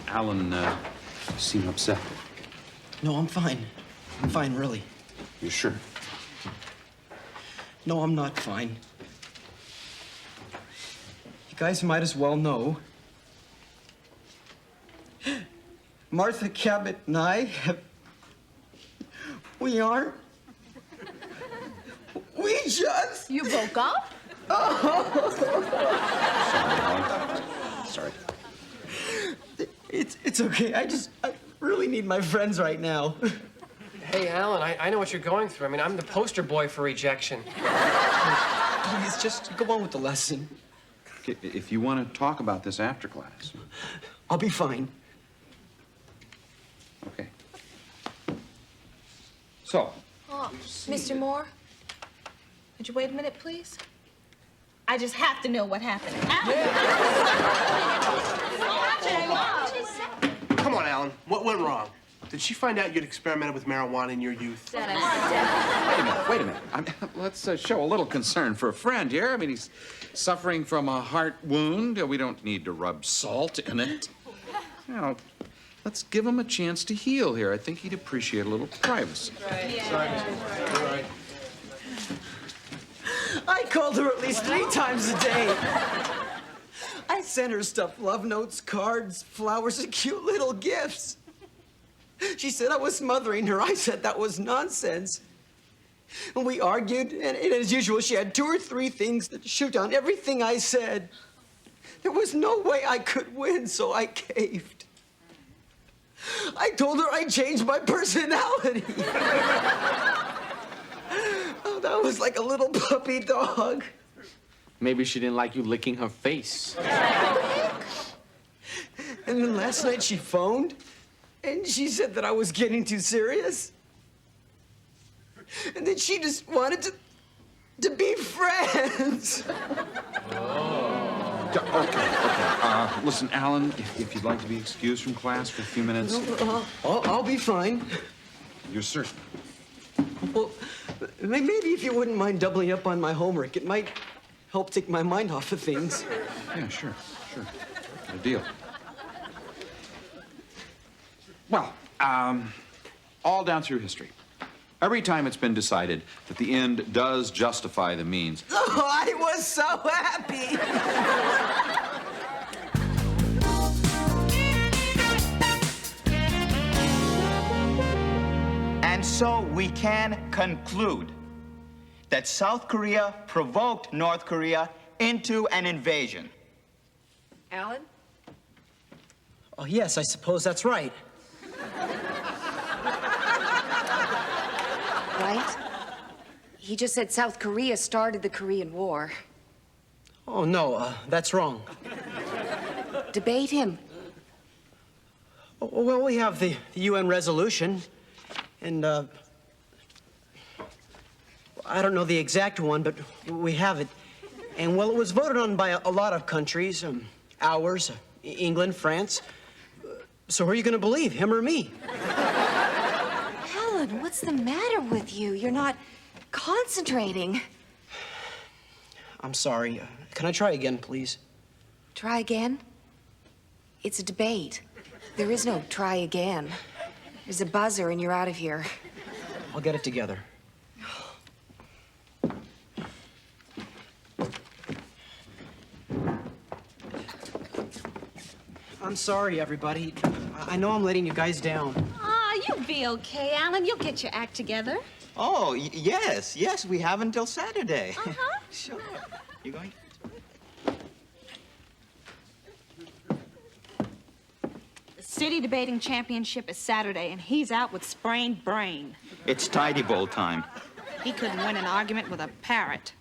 Alan, seem upset. No, I'm fine. I'm fine, really. You sure? No, I'm not fine. You guys might as well know. Martha Cabot and I have... We aren't... We just... You broke up? Sorry. It's okay. I really need my friends right now. Hey, Alan, I know what you're going through. I mean, I'm the poster boy for rejection. Please, just go on with the lesson. Okay, if you want to talk about this after class. I'll be fine. Okay. So, Oh, Mr. Moore, would you wait a minute, please? I just have to know what happened. Come on, Alan. What went wrong? Did she find out you'd experimented with marijuana in your youth? wait a minute. Let's show a little concern for a friend here. I mean, he's suffering from a heart wound. We don't need to rub salt in it. You know, let's give him a chance to heal here. I think he'd appreciate a little privacy. Right. Yeah. Sorry. I called her at least 3 times a day. I sent her stuff, love notes, cards, flowers, and cute little gifts. She said I was smothering her. I said that was nonsense. And we argued, and as usual, she had 2 or 3 things to shoot down everything I said. There was no way I could win, so I caved. I told her I changed my personality. Oh, that was like a little puppy dog. Maybe she didn't like you licking her face. And then last night she phoned, and she said that I was getting too serious. And then she just wanted to be friends. Okay. Listen, Alan, if you'd like to be excused from class for a few minutes. No, I'll be fine. You're certain? Well, maybe if you wouldn't mind doubling up on my homework, it might help take my mind off of things. Yeah, sure. No deal. Well, all down through history, every time it's been decided that the end does justify the means. Oh, I was so happy. And so we can conclude that South Korea provoked North Korea into an invasion. Alan? Oh, yes, I suppose that's right. Right? He just said South Korea started the Korean War. Oh, no, that's wrong. Debate him. Oh, well, we have the UN resolution, and, I don't know the exact one, but we have it. And, well, it was voted on by a lot of countries, ours, England, France. So who are you going to believe, him or me? Alan, what's the matter with you? You're not concentrating. I'm sorry. Can I try again, please? Try again? It's a debate. There is no try again. There's a buzzer and you're out of here. I'll get it together. I'm sorry, everybody. I know I'm letting you guys down. You'll be okay, Alan. You'll get your act together. Oh, yes, we have until Saturday. Uh-huh. Sure. You going? The city debating championship is Saturday, and he's out with sprained brain. It's tidy bowl time. He couldn't win an argument with a parrot.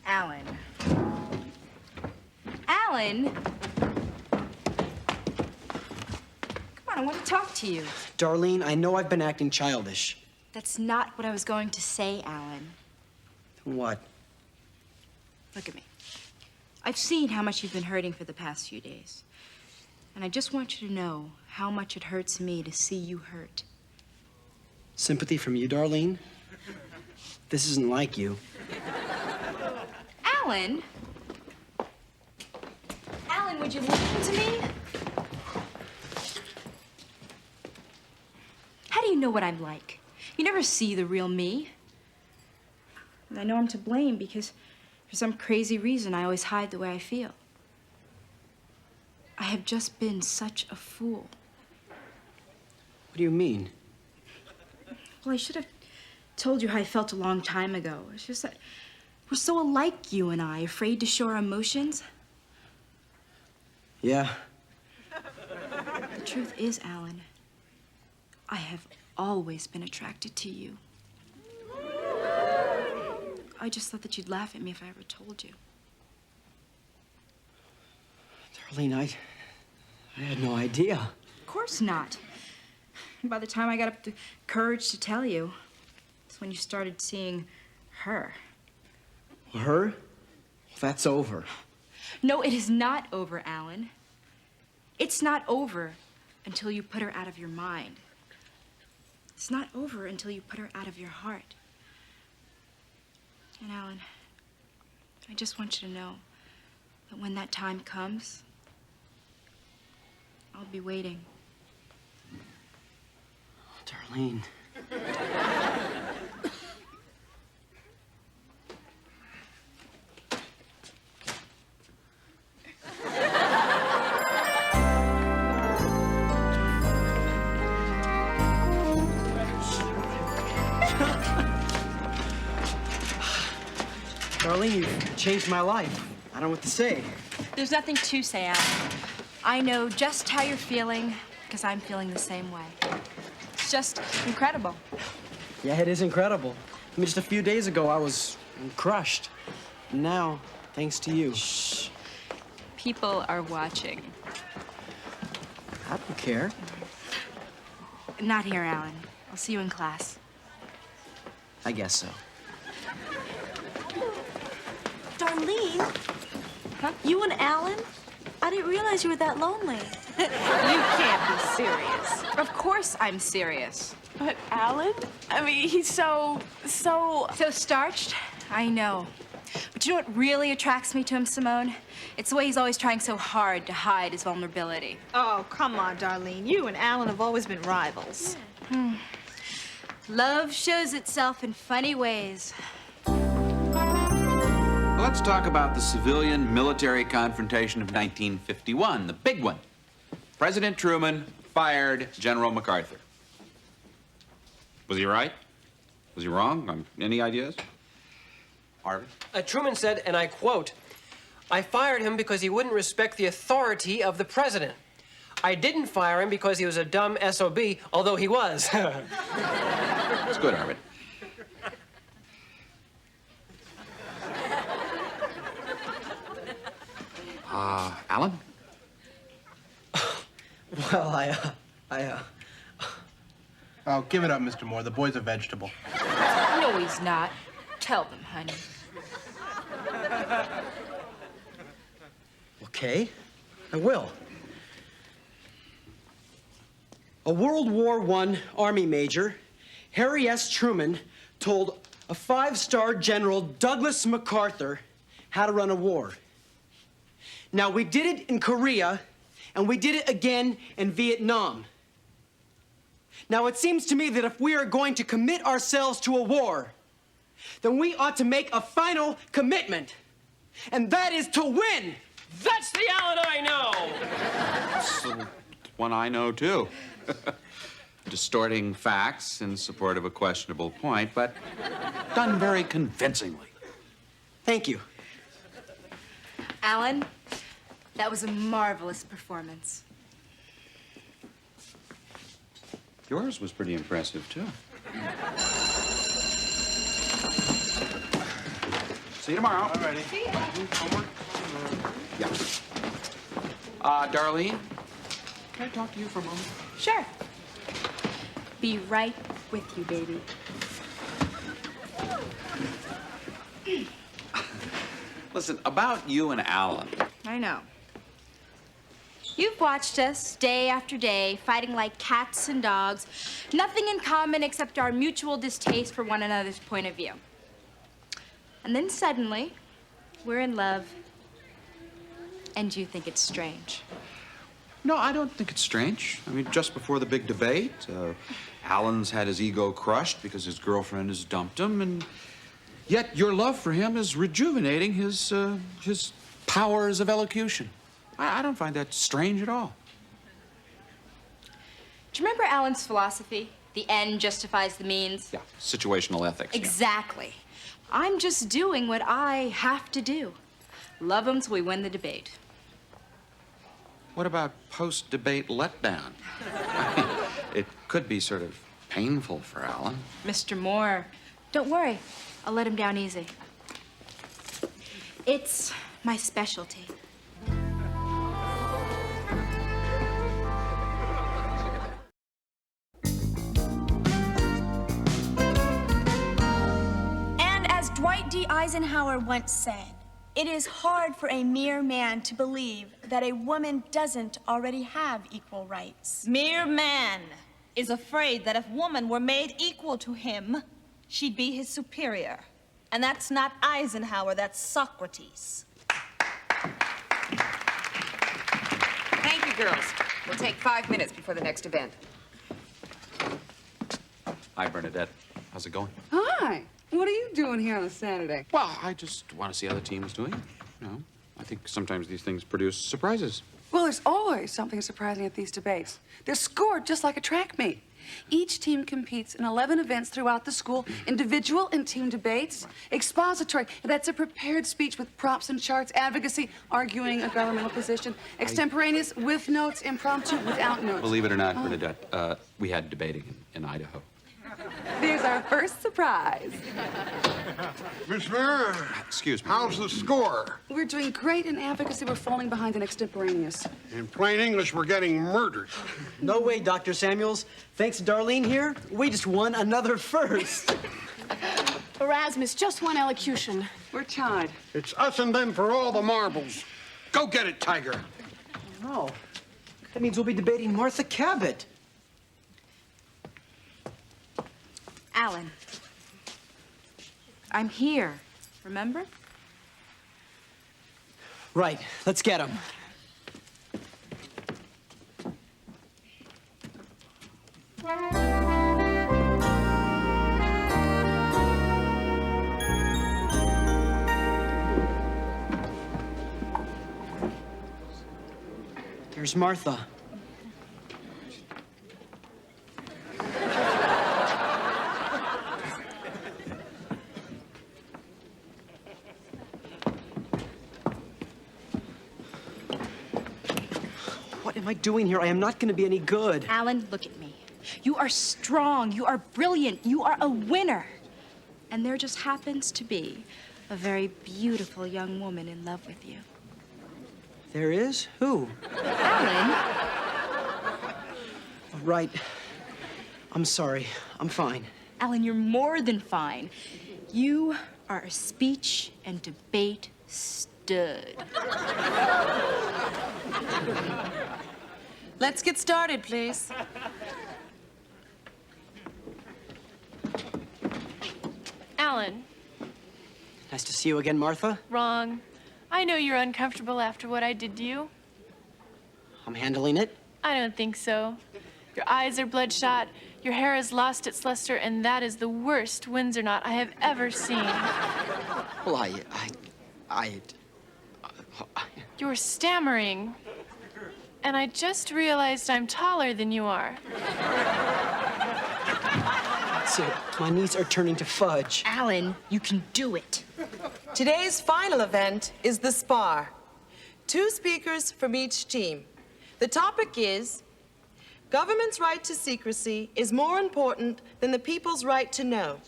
Alan. Alan? want to talk to you. Darlene, I know I've been acting childish. That's not what I was going to say, Alan. What? Look at me. I've seen how much you've been hurting for the past few days. And I just want you to know how much it hurts me to see you hurt. Sympathy from you, Darlene? This isn't like you. Alan? Alan, would you listen to me? How do you know what I'm like? You never see the real me. And I know I'm to blame because for some crazy reason I always hide the way I feel. I have just been such a fool. What do you mean? Well, I should have told you how I felt a long time ago. It's just that we're so alike, you and I, afraid to show our emotions. Yeah. The truth is, Alan, I have always been attracted to you. I just thought that you'd laugh at me if I ever told you. Darlene, I had no idea. Of course not. By the time I got up the courage to tell you, it's when you started seeing her. Her? That's over. No, it is not over, Alan. It's not over until you put her out of your mind. It's not over until you put her out of your heart. And Alan, I just want you to know that when that time comes, I'll be waiting. Darlene. Darlene, you've changed my life. I don't know what to say. There's nothing to say, Alan. I know just how you're feeling because I'm feeling the same way. It's just incredible. Yeah, it is incredible. I mean, just a few days ago, I was crushed. Now, thanks to you. Shh. People are watching. I don't care. Not here, Alan. I'll see you in class. I guess so. Darlene? Huh? You and Alan? I didn't realize you were that lonely. You can't be serious. Of course I'm serious. But Alan? I mean, he's so starched? I know. But you know what really attracts me to him, Simone? It's the way he's always trying so hard to hide his vulnerability. Oh, come on, Darlene. You and Alan have always been rivals. Love shows itself in funny ways. Let's talk about the civilian-military confrontation of 1951, the big one. President Truman fired General MacArthur. Was he right? Was he wrong? Any ideas? Arvin? Truman said, and I quote, "I fired him because he wouldn't respect the authority of the president. I didn't fire him because he was a dumb SOB, although he was." That's good, Arvin. Alan? Well, Oh, give it up, Mr. Moore. The boy's a vegetable. No, he's not. Tell them, honey. Okay, I will. A World War I Army major, Harry S. Truman, told a five-star General Douglas MacArthur how to run a war. Now, we did it in Korea, and we did it again in Vietnam. Now, it seems to me that if we are going to commit ourselves to a war, then we ought to make a final commitment, and that is to win. That's the Alan I know! That's the one I know, too. Distorting facts in support of a questionable point, but done very convincingly. Thank you. Alan, that was a marvelous performance. Yours was pretty impressive, too. See you tomorrow. All righty. Homework? Yeah. Darlene, can I talk to you for a moment? Sure. Be right with you, baby. Listen, about you and Alan. I know. You've watched us day after day, fighting like cats and dogs. Nothing in common except our mutual distaste for one another's point of view. And then suddenly, we're in love, and you think it's strange. No, I don't think it's strange. I mean, just before the big debate, Alan's had his ego crushed because his girlfriend has dumped him, and yet your love for him is rejuvenating his powers of elocution. I don't find that strange at all. Do you remember Alan's philosophy? The end justifies the means? Yeah, situational ethics. yeah. Exactly. I'm just doing what I have to do. Love him till we win the debate. What about post-debate letdown? It could be sort of painful for Alan. Mr. Moore, don't worry. I'll let him down easy. It's my specialty. And as Dwight D. Eisenhower once said, it is hard for a mere man to believe that a woman doesn't already have equal rights. Mere man is afraid that if woman were made equal to him, she'd be his superior. And that's not Eisenhower, that's Socrates. Thank you, girls. We'll take 5 minutes before the next event. Hi, Bernadette. How's it going? Hi. What are you doing here on a Saturday? Well, I just want to see how the team's doing. You know, I think sometimes these things produce surprises. Well, there's always something surprising at these debates. They're scored just like a track meet. Each team competes in 11 events throughout the school, individual and team debates, expository, that's a prepared speech with props and charts, advocacy, arguing a governmental position, extemporaneous, with notes, impromptu, without notes. Believe it or not, Bernadette, we had debating in Idaho. There's our first surprise. Miss Mayor. Excuse me. How's the score? We're doing great in advocacy. We're falling behind in extemporaneous. In plain English, we're getting murdered. No way, Dr. Samuels. Thanks to Darlene here, we just won another first. Erasmus, just one elocution. We're tied. It's us and them for all the marbles. Go get it, Tiger. No. That means we'll be debating Martha Cabot. Alan, I'm here, remember? Right. Let's get him. Here's Martha. What am I doing here? I am not going to be any good. Alan, look at me. You are strong, you are brilliant, you are a winner. And there just happens to be a very beautiful young woman in love with you. There is? Who? Alan? Right. I'm sorry. I'm fine. Alan, you're more than fine. You are a speech and debate stud. Let's get started, please. Alan, Nice to see you again, Martha. wrong. I know you're uncomfortable after what I did to you. I'm handling it. I don't think so. Your eyes are bloodshot, your hair has lost its luster, and that is the worst Windsor knot I have ever seen. Well, You're stammering. And I just realized I'm taller than you are. That's it. My knees are turning to fudge. Alan, you can do it. Today's final event is the spar. 2 speakers from each team. The topic is, government's right to secrecy is more important than the people's right to know.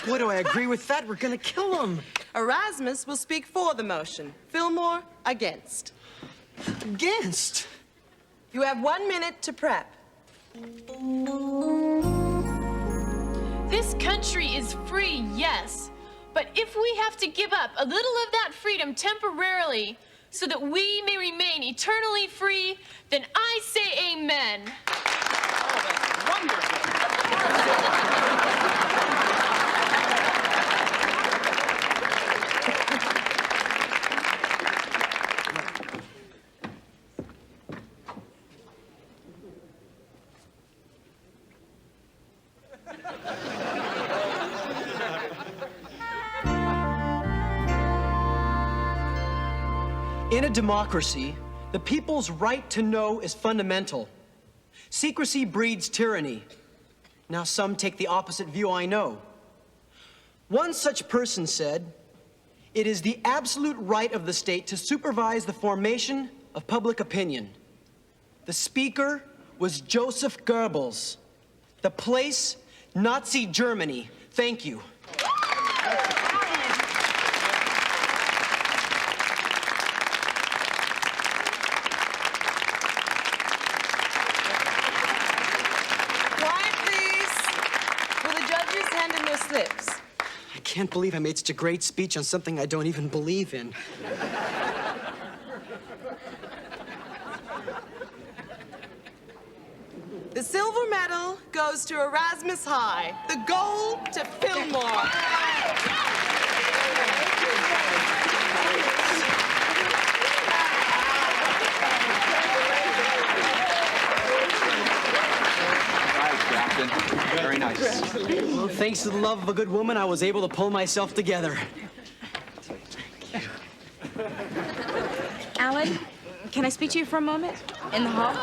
Boy, do I agree with that. We're gonna kill him. Erasmus will speak for the motion. Fillmore, against. Against? You have 1 minute to prep. This country is free, yes. But if we have to give up a little of that freedom temporarily so that we may remain eternally free, then I say amen. In a democracy, the people's right to know is fundamental. Secrecy breeds tyranny. Now some take the opposite view, I know. One such person said, "It is the absolute right of the state to supervise the formation of public opinion." The speaker was Joseph Goebbels. The place, Nazi Germany. Thank you. Slips. I can't believe I made such a great speech on something I don't even believe in. The silver medal goes to Erasmus High. The gold to Fillmore. Very nice. Well, thanks to the love of a good woman, I was able to pull myself together. Alan, can I speak to you for a moment? In the hall?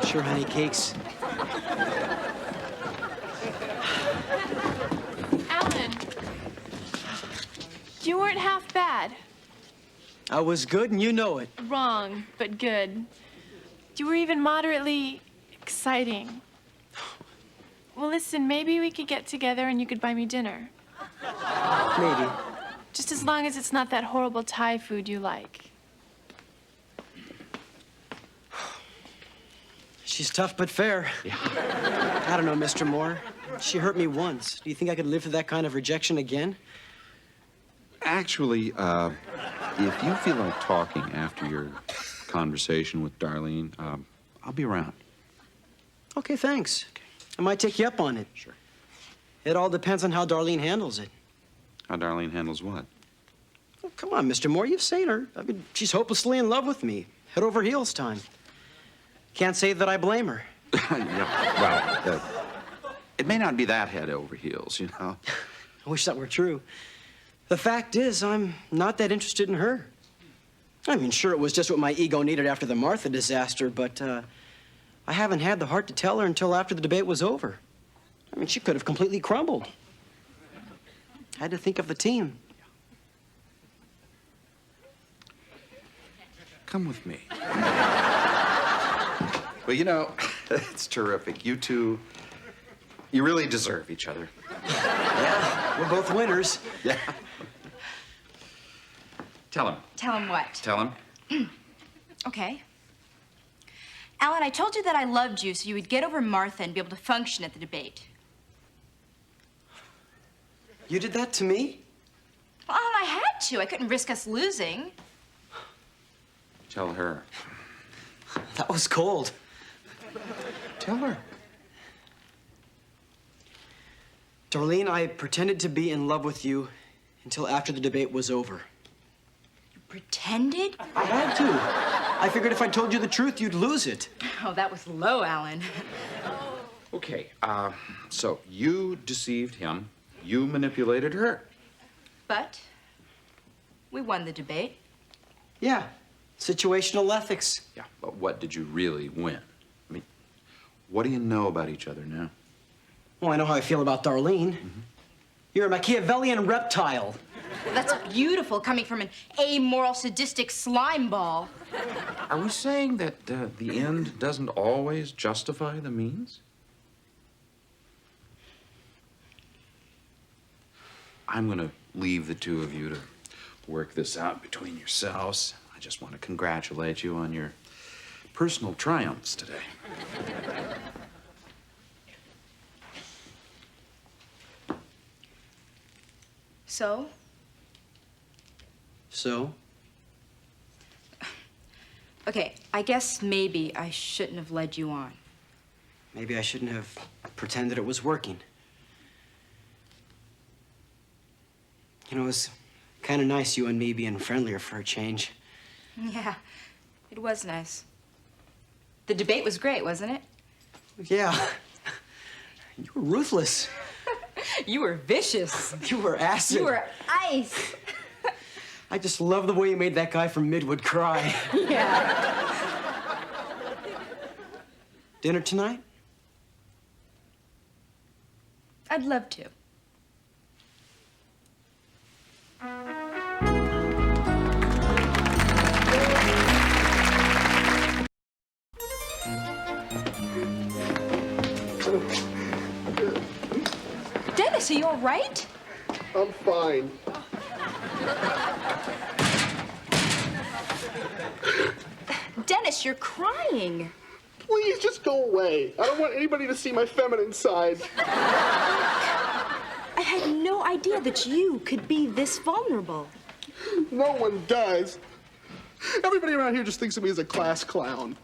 Sure, honey cakes. Alan, you weren't half bad. I was good, and you know it. Wrong, but good. You were even moderately exciting. Well, listen, maybe we could get together and you could buy me dinner. Maybe. Just as long as it's not that horrible Thai food you like. She's tough but fair. Yeah. I don't know, Mr. Moore. She hurt me once. Do you think I could live through that kind of rejection again? Actually, if you feel like talking after your conversation with Darlene, I'll be around. Okay, thanks. I might take you up on it. Sure. It all depends on how Darlene handles it. How Darlene handles what? Oh, come on, Mr. Moore, you've seen her. I mean, she's hopelessly in love with me. Head over heels time. Can't say that I blame her. Yeah, well, it may not be that head over heels, you know. I wish that were true. The fact is, I'm not that interested in her. I mean, sure, it was just what my ego needed after the Martha disaster, but I haven't had the heart to tell her until after the debate was over. I mean, she could have completely crumbled. I had to think of the team. Come with me. Well, you know, it's terrific. You two, you really deserve each other. Yeah, we're both winners. Yeah. Tell him. Tell him what? Tell him. Okay. Alan, I told you that I loved you so you would get over Martha and be able to function at the debate. You did that to me? Well, I had to. I couldn't risk us losing. Tell her. That was cold. Tell her. Darlene, I pretended to be in love with you until after the debate was over. You pretended? I had to. I figured if I told you the truth, you'd lose it. Oh, that was low, Alan. Okay, so you deceived him. You manipulated her. But we won the debate. Yeah, situational ethics. Yeah, but what did you really win? I mean, what do you know about each other now? Well, I know how I feel about Darlene. You're a Machiavellian reptile. That's beautiful coming from an amoral, sadistic slime ball. Are we saying that the end doesn't always justify the means? I'm going to leave the two of you to work this out between yourselves. I just want to congratulate you on your personal triumphs today. So? So? Okay, I guess maybe I shouldn't have led you on. Maybe I shouldn't have pretended it was working. You know, it was kind of nice you and me being friendlier for a change. Yeah, it was nice. The debate was great, wasn't it? Yeah. You were ruthless. You were vicious. You were acid. You were ice. I just love the way you made that guy from Midwood cry. Yeah. Dinner tonight? I'd love to. Dennis, are you all right? I'm fine. Dennis, you're crying. Please just go away. I don't want anybody to see my feminine side. I had no idea that you could be this vulnerable. No one does. Everybody around here just thinks of me as a class clown.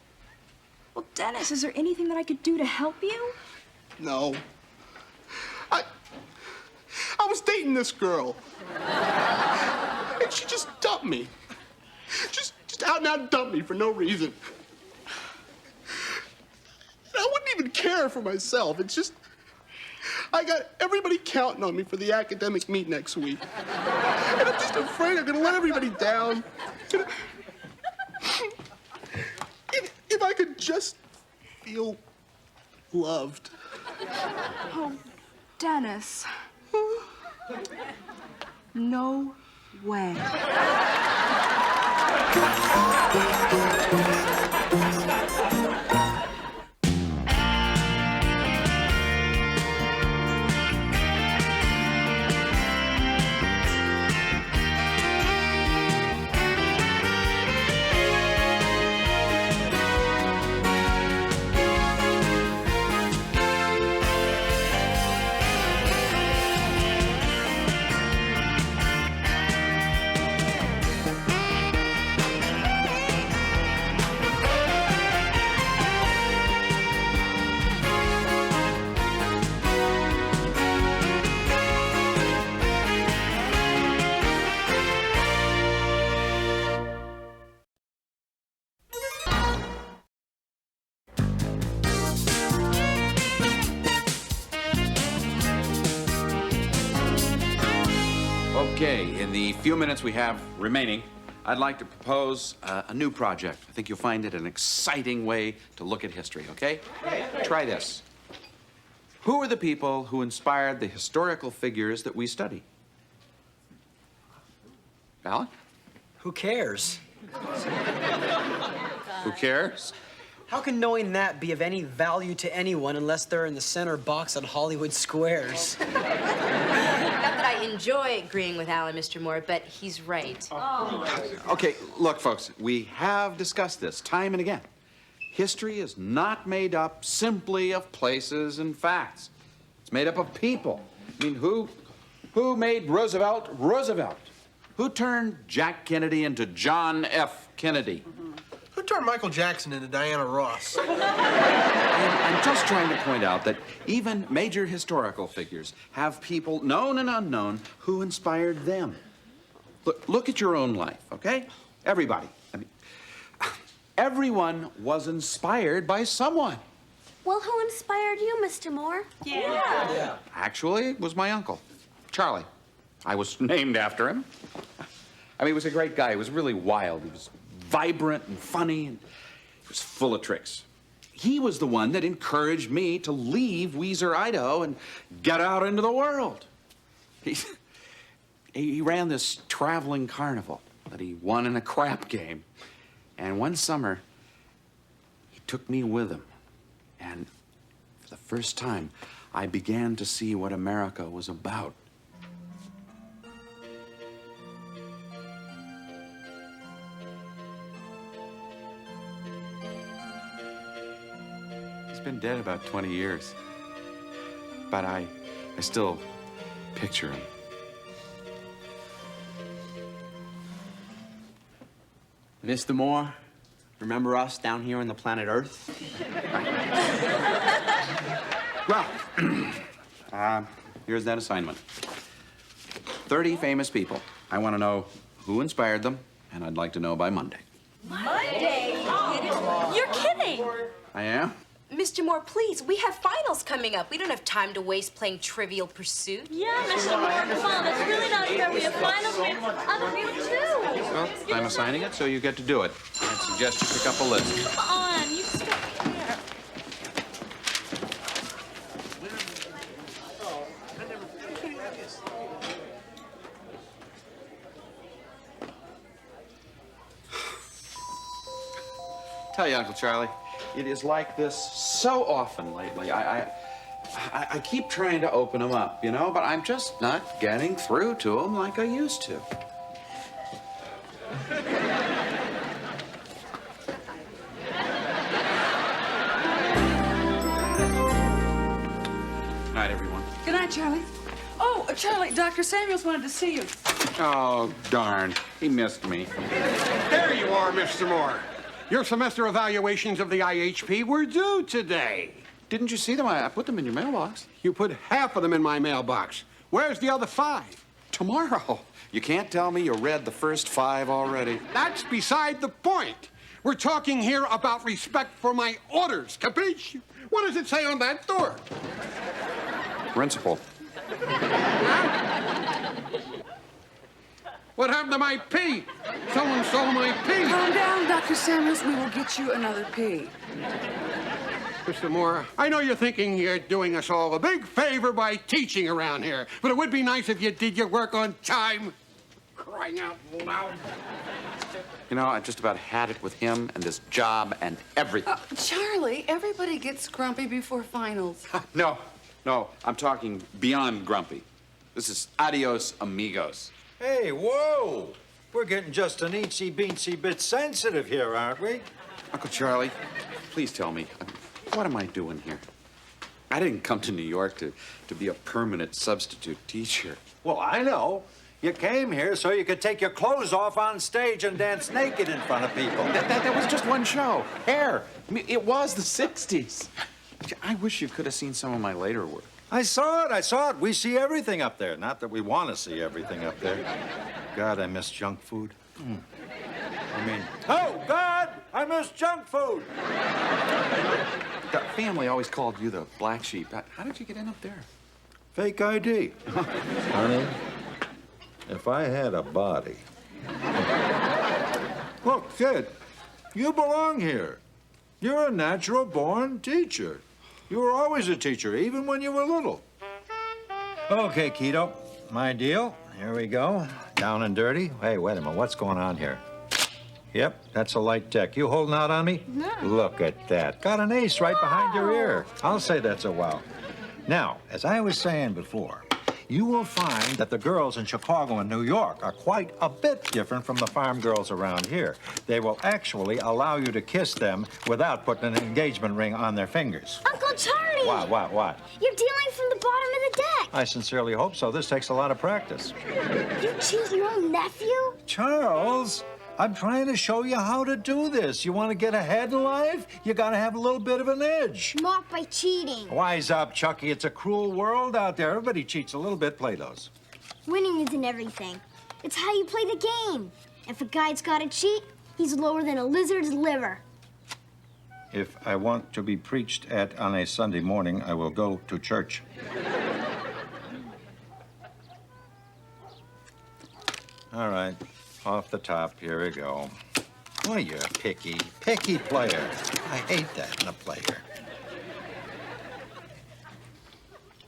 Well, Dennis, is there anything that I could do to help you? No. I was dating this girl. And she just dumped me. Just out and out dumped me for no reason. I wouldn't even care for myself. It's just, I got everybody counting on me for the academic meet next week. And I'm just afraid I'm gonna let everybody down. If I could just feel loved. Oh, Dennis. No way. Okay, in the few minutes we have remaining, I'd like to propose a new project. I think you'll find it an exciting way to look at history, okay? Try this. Who are the people who inspired the historical figures that we study? Alan? Who cares? Who cares? How can knowing that be of any value to anyone unless they're in the center box on Hollywood Squares? Not that I enjoy agreeing with Alan, Mr. Moore, but he's right. Okay, look, folks, we have discussed this time and again. History is not made up simply of places and facts. It's made up of people. I mean, who made Roosevelt Roosevelt? Who turned Jack Kennedy into John F. Kennedy? Who turned Michael Jackson into Diana Ross? I'm just trying to point out that even major historical figures have people, known and unknown, who inspired them. Look at your own life, okay? Everybody. I mean, everyone was inspired by someone. Well, who inspired you, Mr. Moore? Yeah. Actually, it was my uncle, Charlie. I was named after him. I mean, he was a great guy. He was really wild. He was vibrant and funny, and he was full of tricks. He was the one that encouraged me to leave Weiser, Idaho, and get out into the world. He ran this traveling carnival that he won in a crap game. And one summer, he took me with him. And for the first time, I began to see what America was about. He's been dead about 20 years. But I still picture him. Mr. Moore, remember us down here on the planet Earth? Well, here's that assignment. 30 famous people. I want to know who inspired them, and I'd like to know by Monday. Monday? You're kidding. I am? Mr. Moore, please, we have finals coming up. We don't have time to waste playing Trivial Pursuit. Yeah, Mr. Moore, come on, that's really not fair. We have finals, we have other people too. Well, I'm assigning it, so you get to do it. I suggest you pick up a list. Come on, you just don't care. Tell you, Uncle Charlie, it is like this so often lately. I keep trying to open them up, you know, but I'm just not getting through to them like I used to. Night, everyone. Good night, Charlie. Oh, Charlie, Dr. Samuels wanted to see you. Oh, darn. He missed me. There you are, Mr. Moore. Your semester evaluations of the IHP were due today. Didn't you see them? I put them in your mailbox. You put half of them in my mailbox. Where's the other 5? Tomorrow. You can't tell me you read the first 5 already. That's beside the point. We're talking here about respect for my orders, capiche? What does it say on that door? Principal. What happened to my pee? Someone stole my pee. Calm down, Dr. Samuels. We will get you another pee. Mr. Moore, I know you're thinking you're doing us all a big favor by teaching around here, but it would be nice if you did your work on time. Crying out loud. You know, I just about had it with him and this job and everything. Charlie, everybody gets grumpy before finals. No, I'm talking beyond grumpy. This is adios, amigos. Hey, whoa! We're getting just an eensy-beensy bit sensitive here, aren't we? Uncle Charlie, please tell me, what am I doing here? I didn't come to New York to be a permanent substitute teacher. Well, I know. You came here so you could take your clothes off on stage and dance naked in front of people. That was just one show. Hair. I mean, it was the 60s. I wish you could have seen some of my later work. I saw it. We see everything up there. Not that we want to see everything up there. God, I miss junk food. Oh, God, I miss junk food. The family always called you the black sheep. How did you get in up there? Fake ID. Honey, if I had a body. Look, kid, you belong here. You're a natural-born teacher. You were always a teacher, even when you were little. Okay, Keto, my deal. Here we go. Down and dirty. Hey, wait a minute. What's going on here? Yep, that's a light tech. You holding out on me? No. Look at that. Got an ace right behind your ear. I'll say that's a wow. Now, as I was saying before, you will find that the girls in Chicago and New York are quite a bit different from the farm girls around here. They will actually allow you to kiss them without putting an engagement ring on their fingers. Uncle Charlie! What? You're dealing from the bottom of the deck. I sincerely hope so. This takes a lot of practice. You cheat your own nephew? Charles, I'm trying to show you how to do this. You want to get ahead in life? You got to have a little bit of an edge. Not by cheating. Wise up, Chucky. It's a cruel world out there. Everybody cheats a little bit. Play those. Winning isn't everything. It's how you play the game. If a guy's got to cheat, he's lower than a lizard's liver. If I want to be preached at on a Sunday morning, I will go to church. All right, off the top, here we go. Oh, you're a picky player. I hate that in a player.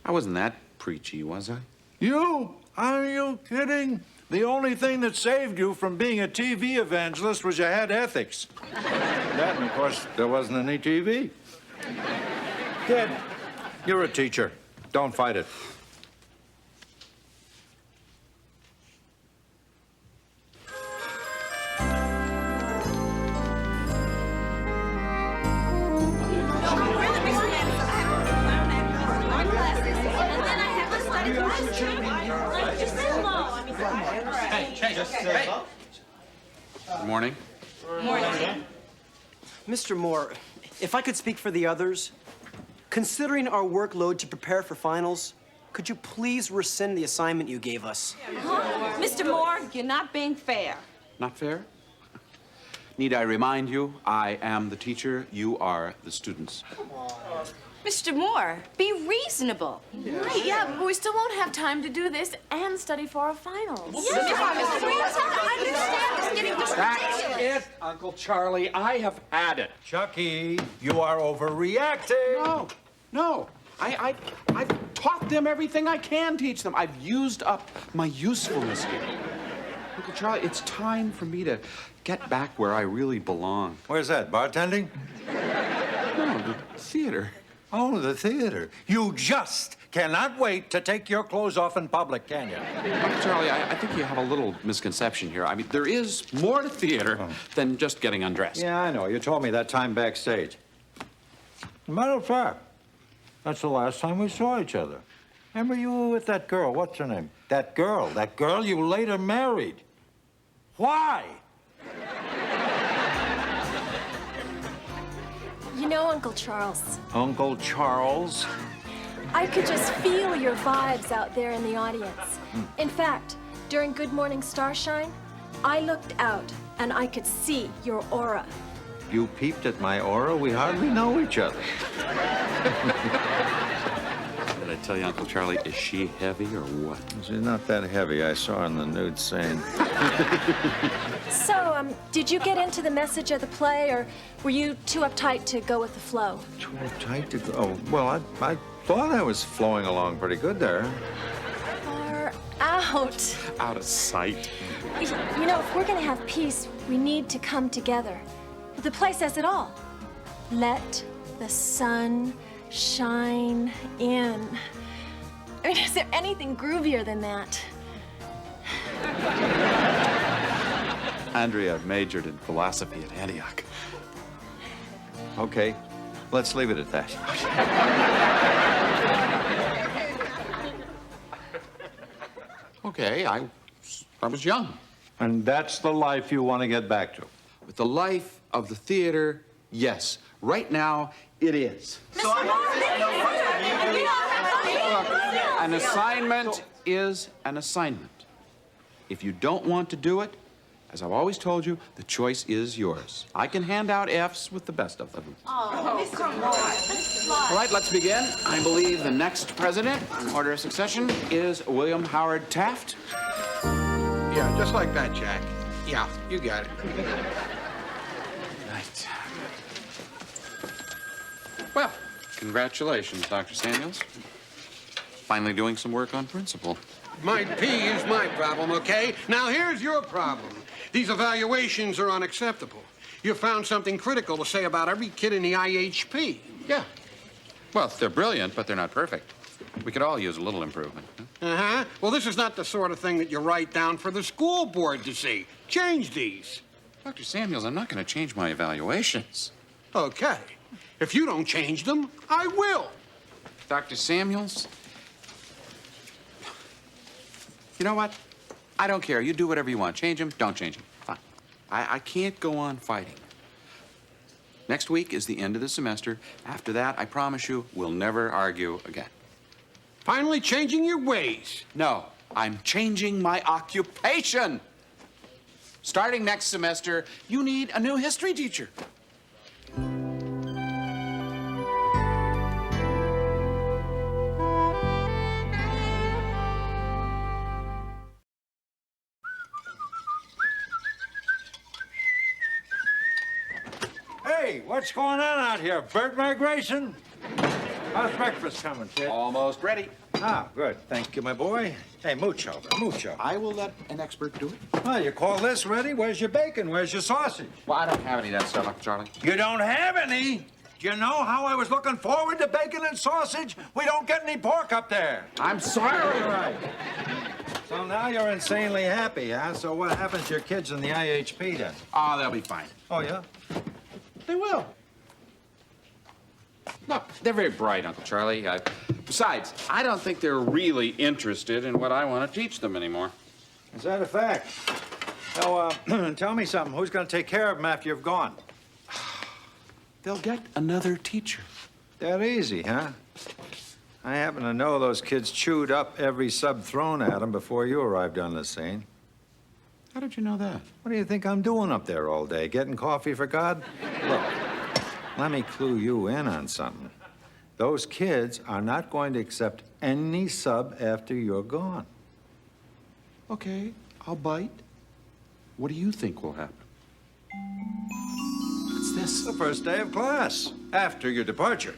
I wasn't that preachy, was I? You? Are you kidding? The only thing that saved you from being a TV evangelist was you had ethics. That, and of course, there wasn't any TV. Kid, you're a teacher. Don't fight it. Good morning. Morning. Mr. Moore, if I could speak for the others, considering our workload to prepare for finals, could you please rescind the assignment you gave us? Mr. Moore, you're not being fair. Not fair? Need I remind you, I am the teacher, you are the students. Mr. Moore, be reasonable. Right, yeah, but we still won't have time to do this and study for our finals. That's it, Uncle Charlie. I have had it. Chucky, you are overreacting. No. I've taught them everything I can teach them. I've used up my usefulness here. Uncle Charlie, it's time for me to get back where I really belong. Where's that, bartending? No, the theater. Oh, the theater. You just cannot wait to take your clothes off in public, can you? Uncle Charlie, I think you have a little misconception here. I mean, there is more to theater than just getting undressed. Yeah, I know. You told me that time backstage. As a matter of fact, that's the last time we saw each other. Remember you were with that girl, what's her name? That girl you later married. Why? You know, Uncle Charles, Uncle Charles? I could just feel your vibes out there in the audience. In fact, during Good Morning Starshine, I looked out and I could see your aura. You peeped at my aura? We hardly know each other. Did I tell you, Uncle Charlie, is she heavy or what? She's not that heavy. I saw her in the nude scene. So, did you get into the message of the play, or were you too uptight to go with the flow? Too tight to go. Oh, well, I thought I was flowing along pretty good there. Far out. Out of sight. You know, if we're gonna have peace, we need to come together. But the play says it all. Let the sun shine in. I mean, is there anything groovier than that? Andrea majored in philosophy at Antioch. Okay, let's leave it at that. Okay, I was young. And that's the life you want to get back to? With the life of the theater, yes. Right now, it is. An assignment is an assignment. If you don't want to do it, as I've always told you, the choice is yours. I can hand out Fs with the best of them. Oh, come on. All right, let's begin. I believe the next president, in order of succession, is William Howard Taft. Yeah, just like that, Jack. Yeah, you got it. Right. Well, congratulations, Dr. Samuels. Finally doing some work on principle. My P is my problem, okay? Now, here's your problem. These evaluations are unacceptable. You found something critical to say about every kid in the IHP. Yeah. Well, they're brilliant, but they're not perfect. We could all use a little improvement. Uh-huh. Well, this is not the sort of thing that you write down for the school board to see. Change these. Dr. Samuels, I'm not going to change my evaluations. Okay. If you don't change them, I will. Dr. Samuels? You know what? I don't care. You do whatever you want. Change them, don't change them. Fine. I can't go on fighting. Next week is the end of the semester. After that, I promise you, we'll never argue again. Finally changing your ways. No, I'm changing my occupation. Starting next semester, you need a new history teacher. Hey, what's going on out here? Bird migration? How's breakfast coming, kid? Almost ready. Ah, good. Thank you, my boy. Hey, mucho. I will let an expert do it. Oh, you call this ready? Where's your bacon? Where's your sausage? Well, I don't have any of that stuff, Uncle Charlie. You don't have any? Do you know how I was looking forward to bacon and sausage? We don't get any pork up there. I'm sorry. All right. So now you're insanely happy, huh? So what happens to your kids in the IHP then? Oh, they'll be fine. Oh, yeah? They will. Look, they're very bright, Uncle Charlie. Besides, I don't think they're really interested in what I want to teach them anymore. Is that a fact? So, tell me something. Who's going to take care of them after you've gone? They'll get another teacher. That easy, huh? I happen to know those kids chewed up every sub thrown at them before you arrived on the scene. How did you know that? What do you think I'm doing up there all day? Getting coffee for God? Look, let me clue you in on something. Those kids are not going to accept any sub after you're gone. Okay, I'll bite. What do you think will happen? What's this? The first day of class, after your departure.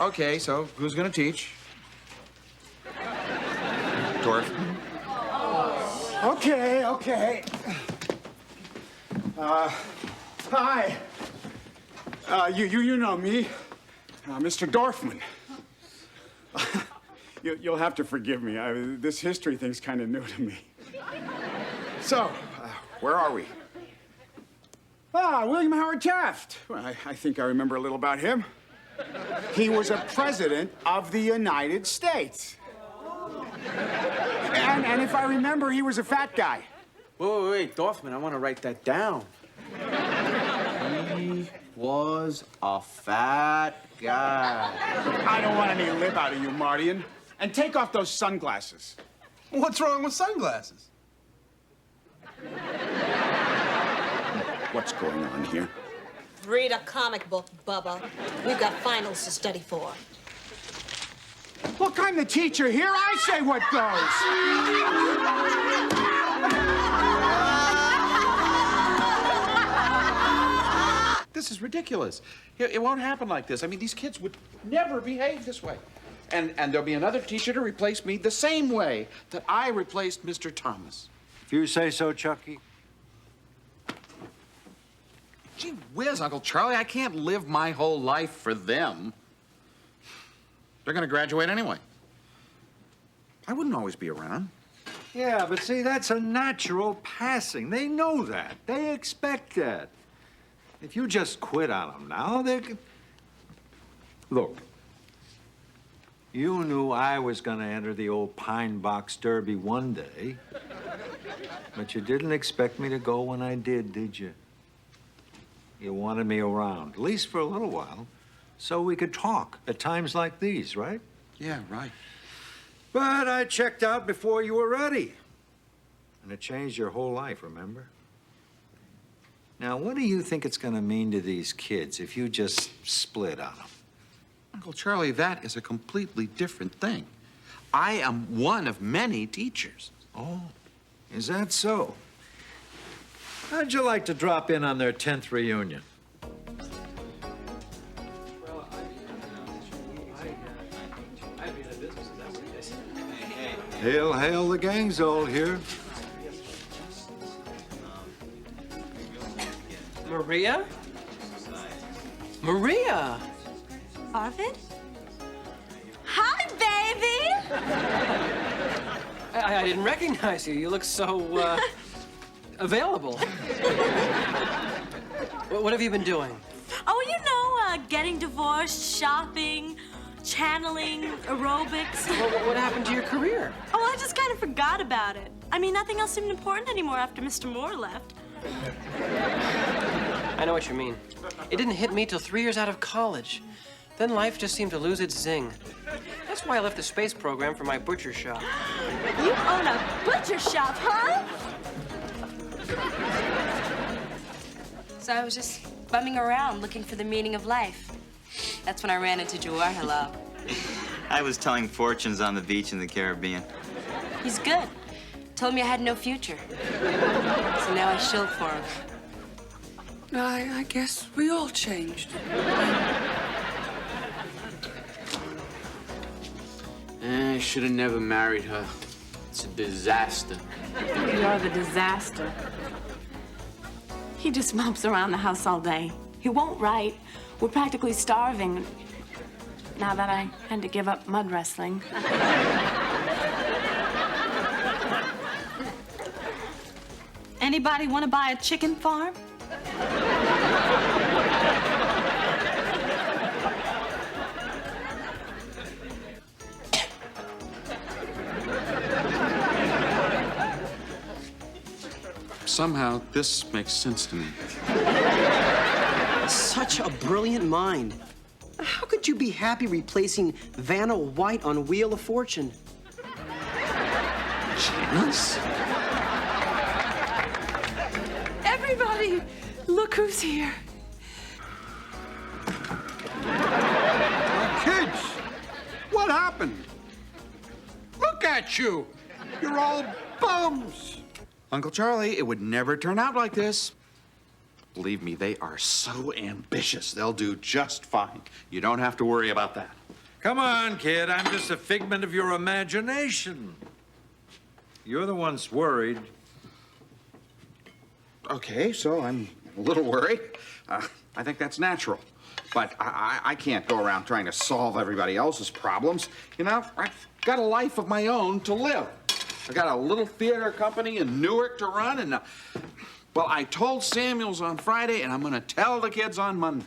Okay, so who's gonna teach? Dorf. Okay. Hi. You know me, Mr. Dorfman. You'll have to forgive me. This history thing's kind of new to me. So, where are we? William Howard Taft. Well, I think I remember a little about him. He was a president of the United States. And if I remember, he was a fat guy. Wait, Dorfman, I want to write that down. He was a fat guy. I don't want any lip out of you, Mardian. And take off those sunglasses. What's wrong with sunglasses? What's going on here? Read a comic book, Bubba. We've got finals to study for. Look, I'm the teacher here. I say what goes. This is ridiculous. It won't happen like this. I mean, these kids would never behave this way. And there'll be another teacher to replace me the same way that I replaced Mr. Thomas. If you say so, Chucky. Gee whiz, Uncle Charlie, I can't live my whole life for them. They're gonna graduate anyway. I wouldn't always be around. Yeah, but see, that's a natural passing. They know that. They expect that. If you just quit on them now, they could... Look, you knew I was gonna enter the old Pine Box Derby one day, but you didn't expect me to go when I did you? You wanted me around, at least for a little while, so we could talk at times like these, right? Yeah, right. But I checked out before you were ready. And it changed your whole life, remember? Now, what do you think it's gonna mean to these kids if you just split on them? Uncle Charlie, that is a completely different thing. I am one of many teachers. Oh, is that so? How'd you like to drop in on their 10th reunion? Hail, hail, the gang's old here. Maria? Maria! Arvid? Hi, baby! I didn't recognize you. You look so, available. What have you been doing? Oh, you know, getting divorced, shopping, channeling, aerobics. What happened to your career? Oh, I just kind of forgot about it. I mean, nothing else seemed important anymore after Mr. Moore left. I know what you mean. It didn't hit me till 3 years out of college. Then life just seemed to lose its zing. That's why I left the space program for my butcher shop. You own a butcher shop, huh? So I was just bumming around looking for the meaning of life. That's when I ran into Jawaharlal. I was telling fortunes on the beach in the Caribbean. He's good. Told me I had no future. So now I shill for him. I guess we all changed. I should have never married her. It's a disaster. You're the disaster. He just mopes around the house all day. He won't write. We're practically starving now that I had to give up mud wrestling. Anybody want to buy a chicken farm? somehow this makes sense to me. Such a brilliant mind. How could you be happy replacing Vanna White on Wheel of Fortune? Janice? Everybody, look who's here. Kids, what happened? Look at you. You're all bums. Uncle Charlie, it would never turn out like this. Believe me, they are so ambitious. They'll do just fine. You don't have to worry about that. Come on, kid. I'm just a figment of your imagination. You're the one's worried. Okay, so I'm a little worried. I think that's natural. But I can't go around trying to solve everybody else's problems. You know, I've got a life of my own to live. I got a little theater company in Newark to run, and, well, I told Samuels on Friday, and I'm going to tell the kids on Monday.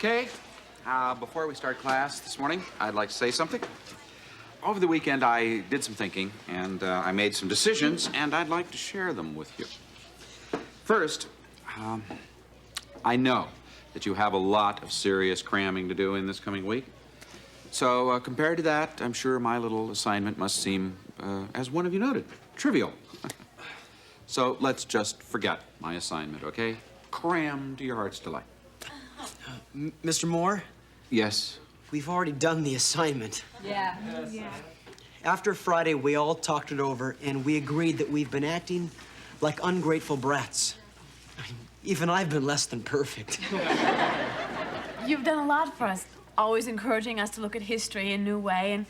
Okay, before we start class this morning, I'd like to say something. Over the weekend, I did some thinking, and I made some decisions, and I'd like to share them with you. First, I know that you have a lot of serious cramming to do in this coming week. So compared to that, I'm sure my little assignment must seem, as one of you noted, trivial. So let's just forget my assignment, okay? Cram to your heart's delight. Mr. Moore? Yes? We've already done the assignment. Yeah. After Friday, we all talked it over, and we agreed that we've been acting like ungrateful brats. I mean, even I've been less than perfect. You've done a lot for us, always encouraging us to look at history in a new way, and,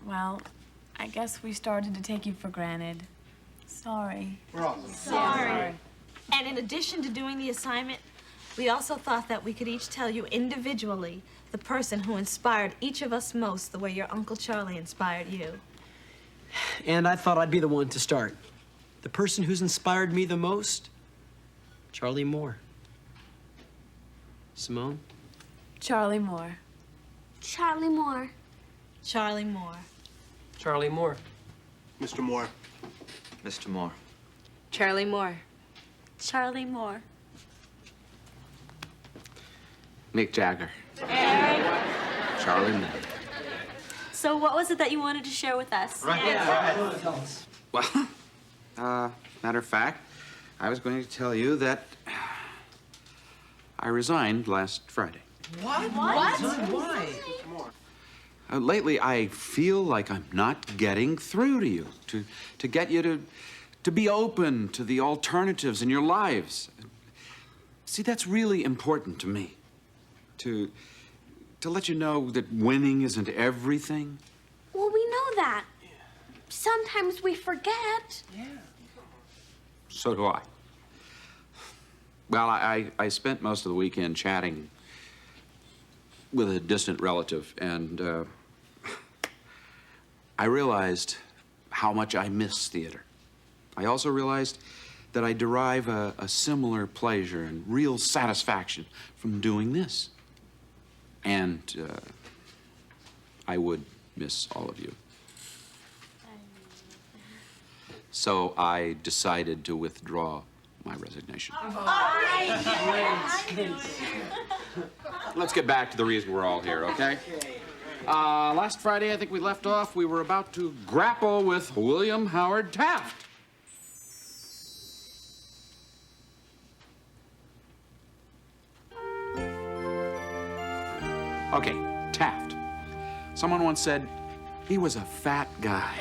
well, I guess we started to take you for granted. Sorry. Sorry. And in addition to doing the assignment, we also thought that we could each tell you individually the person who inspired each of us most the way your Uncle Charlie inspired you. And I thought I'd be the one to start. The person who's inspired me the most? Charlie Moore. Simone? Charlie Moore. Charlie Moore. Charlie Moore. Charlie Moore. Mr. Moore. Mr. Moore. Charlie Moore. Charlie Moore. Mick Jagger. Charlie Moore. So what was it that you wanted to share with us? Well, matter of fact, I was going to tell you that I resigned last Friday. What? Why? Lately, I feel like I'm not getting through to you, to get you to be open to the alternatives in your lives. See, that's really important to me. To let you know that winning isn't everything. Well, we know that. Sometimes we forget. Yeah. So do I. Well, I spent most of the weekend chatting with a distant relative, and I realized how much I miss theater. I also realized that I derive a similar pleasure and real satisfaction from doing this. And I would miss all of you. So I decided to withdraw my resignation. Let's get back to the reason we're all here, okay? Last Friday, I think we left off, we were about to grapple with William Howard Taft. Okay, Taft. Someone once said he was a fat guy.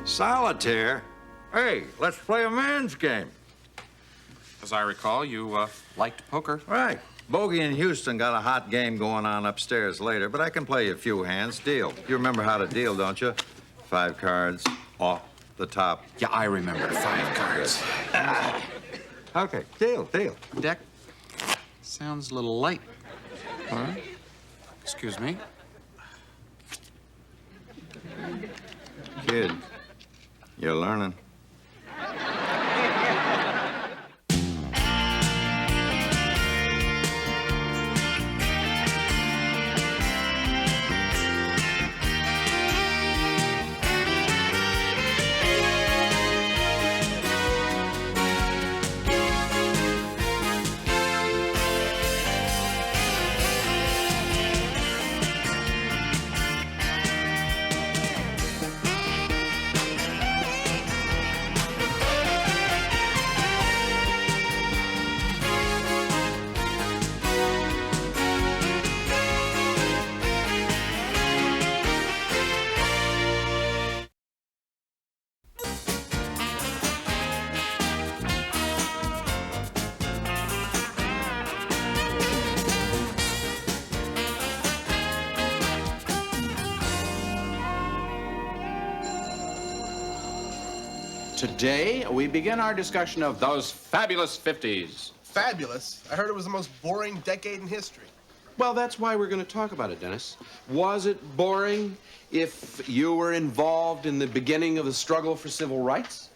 Solitaire? Hey, let's play a man's game. As I recall, you liked poker. Right. Bogey and Houston got a hot game going on upstairs later, but I can play you a few hands. Deal. You remember how to deal, don't you? 5 cards off the top. Yeah, I remember. 5 cards. Okay, deal. Deck sounds a little light. All right. Excuse me. Kid, you're learning. Today, we begin our discussion of those fabulous 50s. Fabulous? I heard it was the most boring decade in history. Well, that's why we're going to talk about it, Dennis. Was it boring if you were involved in the beginning of the struggle for civil rights?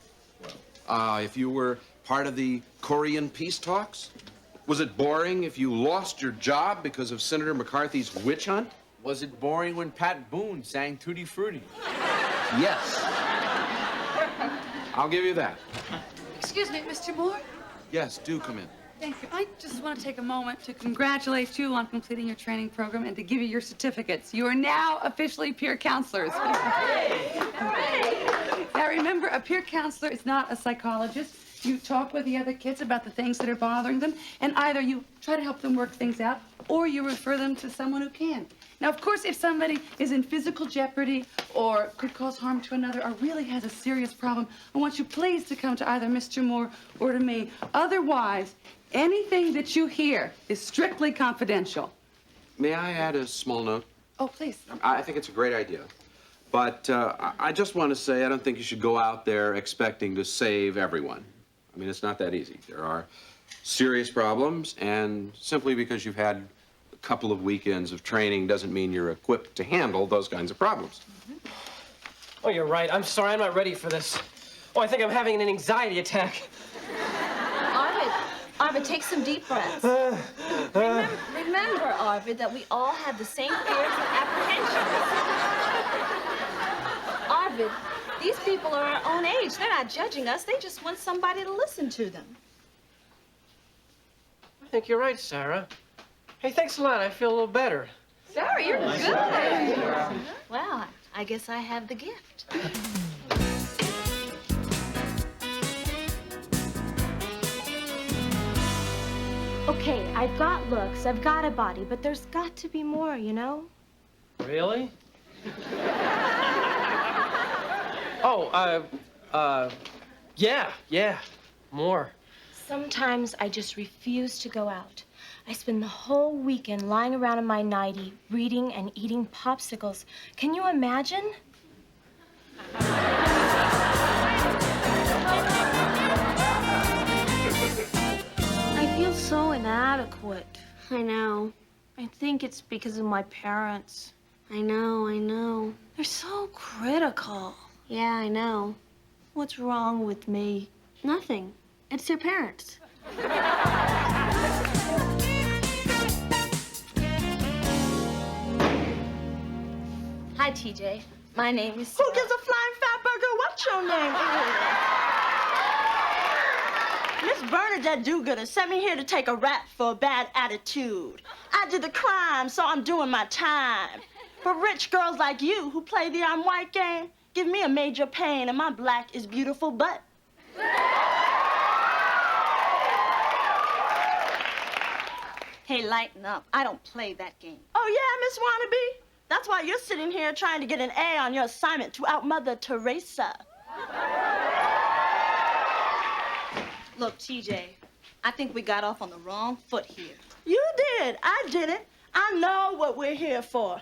If you were part of the Korean peace talks? Was it boring if you lost your job because of Senator McCarthy's witch hunt? Was it boring when Pat Boone sang Tutti Frutti? Yes. I'll give you that. Excuse me, Mr. Moore? Yes, do come in. Thank you. I just want to take a moment to congratulate you on completing your training program and to give you your certificates. You are now officially peer counselors. Now remember, a peer counselor is not a psychologist. You talk with the other kids about the things that are bothering them, and either you try to help them work things out, or you refer them to someone who can. Now, of course, if somebody is in physical jeopardy or could cause harm to another or really has a serious problem, I want you please to come to either Mr. Moore or to me. Otherwise, anything that you hear is strictly confidential. May I add a small note? Oh, please. I think it's a great idea. But I just want to say I don't think you should go out there expecting to save everyone. I mean, it's not that easy. There are serious problems, and simply because you've had a couple of weekends of training doesn't mean you're equipped to handle those kinds of problems. Oh, you're right. I'm sorry. I'm not ready for this. Oh, I think I'm having an anxiety attack. Arvid, take some deep breaths. Remember, Arvid, that we all have the same fears and apprehensions. Arvid, these people are our own age. They're not judging us. They just want somebody to listen to them. I think you're right, Sarah. Hey, thanks a lot. I feel a little better. Sarah, you're good. Well, I guess I have the gift. Okay, I've got looks, I've got a body, but there's got to be more, you know? Really? Yeah, more. Sometimes I just refuse to go out. I spend the whole weekend lying around in my nightie, reading and eating popsicles. Can you imagine? I feel so inadequate. I know. I think it's because of my parents. I know. They're so critical. Yeah, I know. What's wrong with me? Nothing. It's their parents. Hi, TJ. My name is... Who gives a flying fat burger? What's your name? Miss Bernadette Do-Gooder sent me here to take a rap for a bad attitude. I did the crime, so I'm doing my time. For rich girls like you who play the I'm white game, give me a major pain and my black is beautiful butt. Hey, lighten up. I don't play that game. Oh, yeah, Miss Wannabe? That's why you're sitting here trying to get an A on your assignment to out-Mother Teresa. Look, TJ, I think we got off on the wrong foot here. You did. I didn't. I know what we're here for.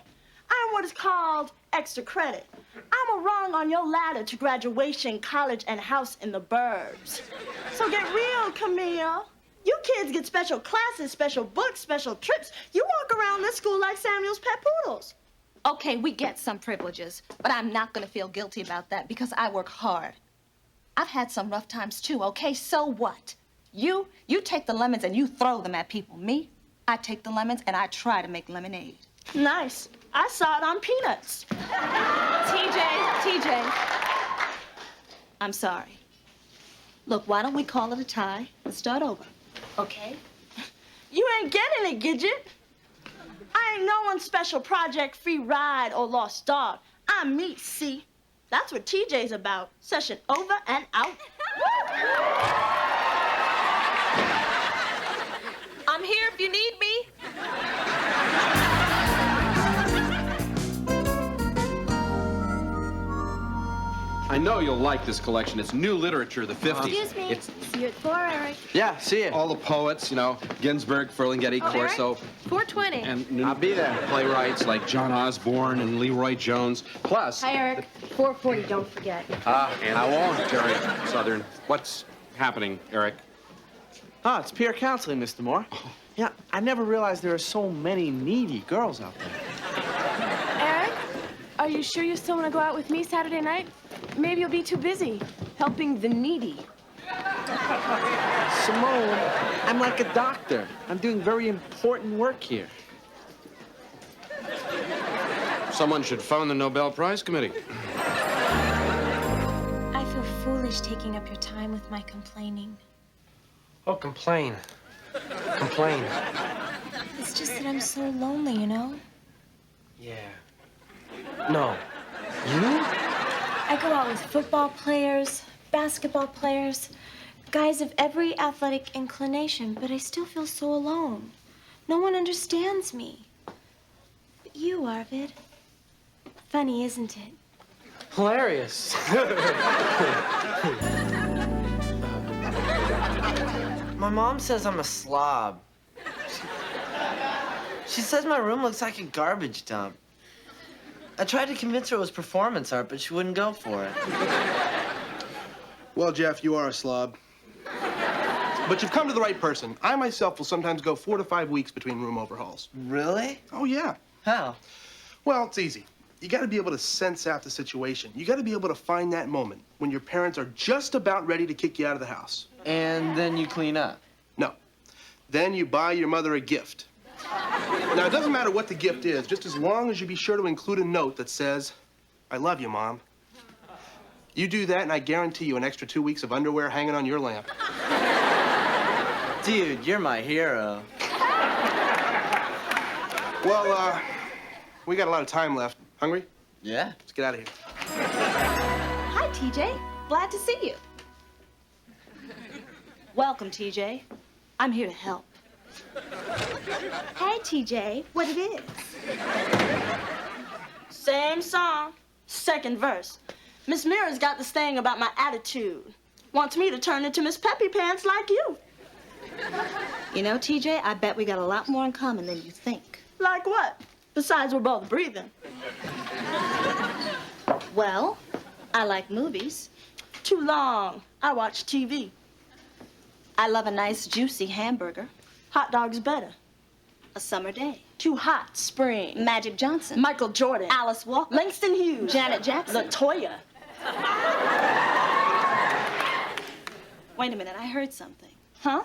I'm what is called extra credit. I'm a rung on your ladder to graduation, college, and house in the burbs. So get real, Camille. You kids get special classes, special books, special trips. You walk around this school like Samuel's pet poodles. Okay, we get some privileges, but I'm not gonna feel guilty about that because I work hard. I've had some rough times too, okay? So what? You take the lemons and you throw them at people. Me, I take the lemons and I try to make lemonade. Nice. I saw it on Peanuts. TJ. I'm sorry. Look, why don't we call it a tie and start over, okay? You ain't getting it, Gidget. I ain't no one's special project, free ride, or lost dog. I'm me, see? That's what TJ's about. Session over and out. I'm here if you need me. I know you'll like this collection. It's new literature, the 50s. Excuse me. It's See you at 4, Eric. Yeah, see you. all the poets, you know, Ginsberg, Ferlinghetti, Oh, Eric? Corso. 4:20. And I'll be there. Playwrights like John Osborne and Leroy Jones. Plus. Hi, Eric. 4:40, don't forget. And I won't, Jerry Southern. What's happening, Eric? Oh, it's peer counseling, Mr. Moore. Yeah, I never realized there are so many needy girls out there. Eric, are you sure you still want to go out with me Saturday night? Maybe you'll be too busy helping the needy. Simone, I'm like a doctor. I'm doing very important work here. Someone should phone the Nobel Prize Committee. I feel foolish taking up your time with my complaining. Oh, complain. Complain. It's just that I'm so lonely, you know? Yeah. No. You? I go out with football players, basketball players, guys of every athletic inclination, but I still feel so alone. No one understands me. But you, Arvid. Funny, isn't it? Hilarious. My mom says I'm a slob. She says my room looks like a garbage dump. I tried to convince her it was performance art, but she wouldn't go for it. Well, Jeff, you are a slob. But you've come to the right person. I myself will sometimes go 4 to 5 weeks between room overhauls. Really? Oh, yeah. How? Well, it's easy. You got to be able to sense out the situation. You got to be able to find that moment when your parents are just about ready to kick you out of the house. And then you clean up? No. Then you buy your mother a gift. Now, it doesn't matter what the gift is, just as long as you be sure to include a note that says, I love you, Mom. You do that, and I guarantee you an extra 2 weeks of underwear hanging on your lamp. Dude, you're my hero. Well, we got a lot of time left. Hungry? Yeah. Let's get out of here. Hi, TJ. Glad to see you. Welcome, TJ. I'm here to help. Hey, TJ, what it is? Same song, second verse. Miss Mira's got this thing about my attitude. Wants me to turn into Miss Peppy Pants like you. You know, TJ, I bet we got a lot more in common than you think. Like what? Besides, we're both breathing. Well, I like movies. Too long. I watch TV. I love a nice, juicy hamburger. Hot dogs better. A summer day. Too hot, spring. Magic Johnson. Michael Jordan. Alice Walker. Langston Hughes. Janet Jackson. LaToya. Wait a minute, I heard something. Huh?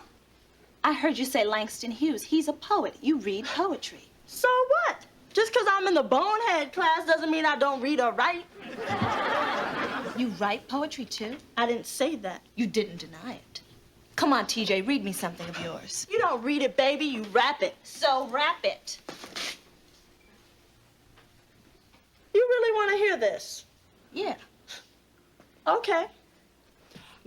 I heard you say Langston Hughes. He's a poet. You read poetry. So what? Just because I'm in the bonehead class doesn't mean I don't read or write. You write poetry, too? I didn't say that. You didn't deny it. Come on, TJ, read me something of yours. You don't read it, baby. You rap it. So rap it. You really want to hear this? Yeah. Okay.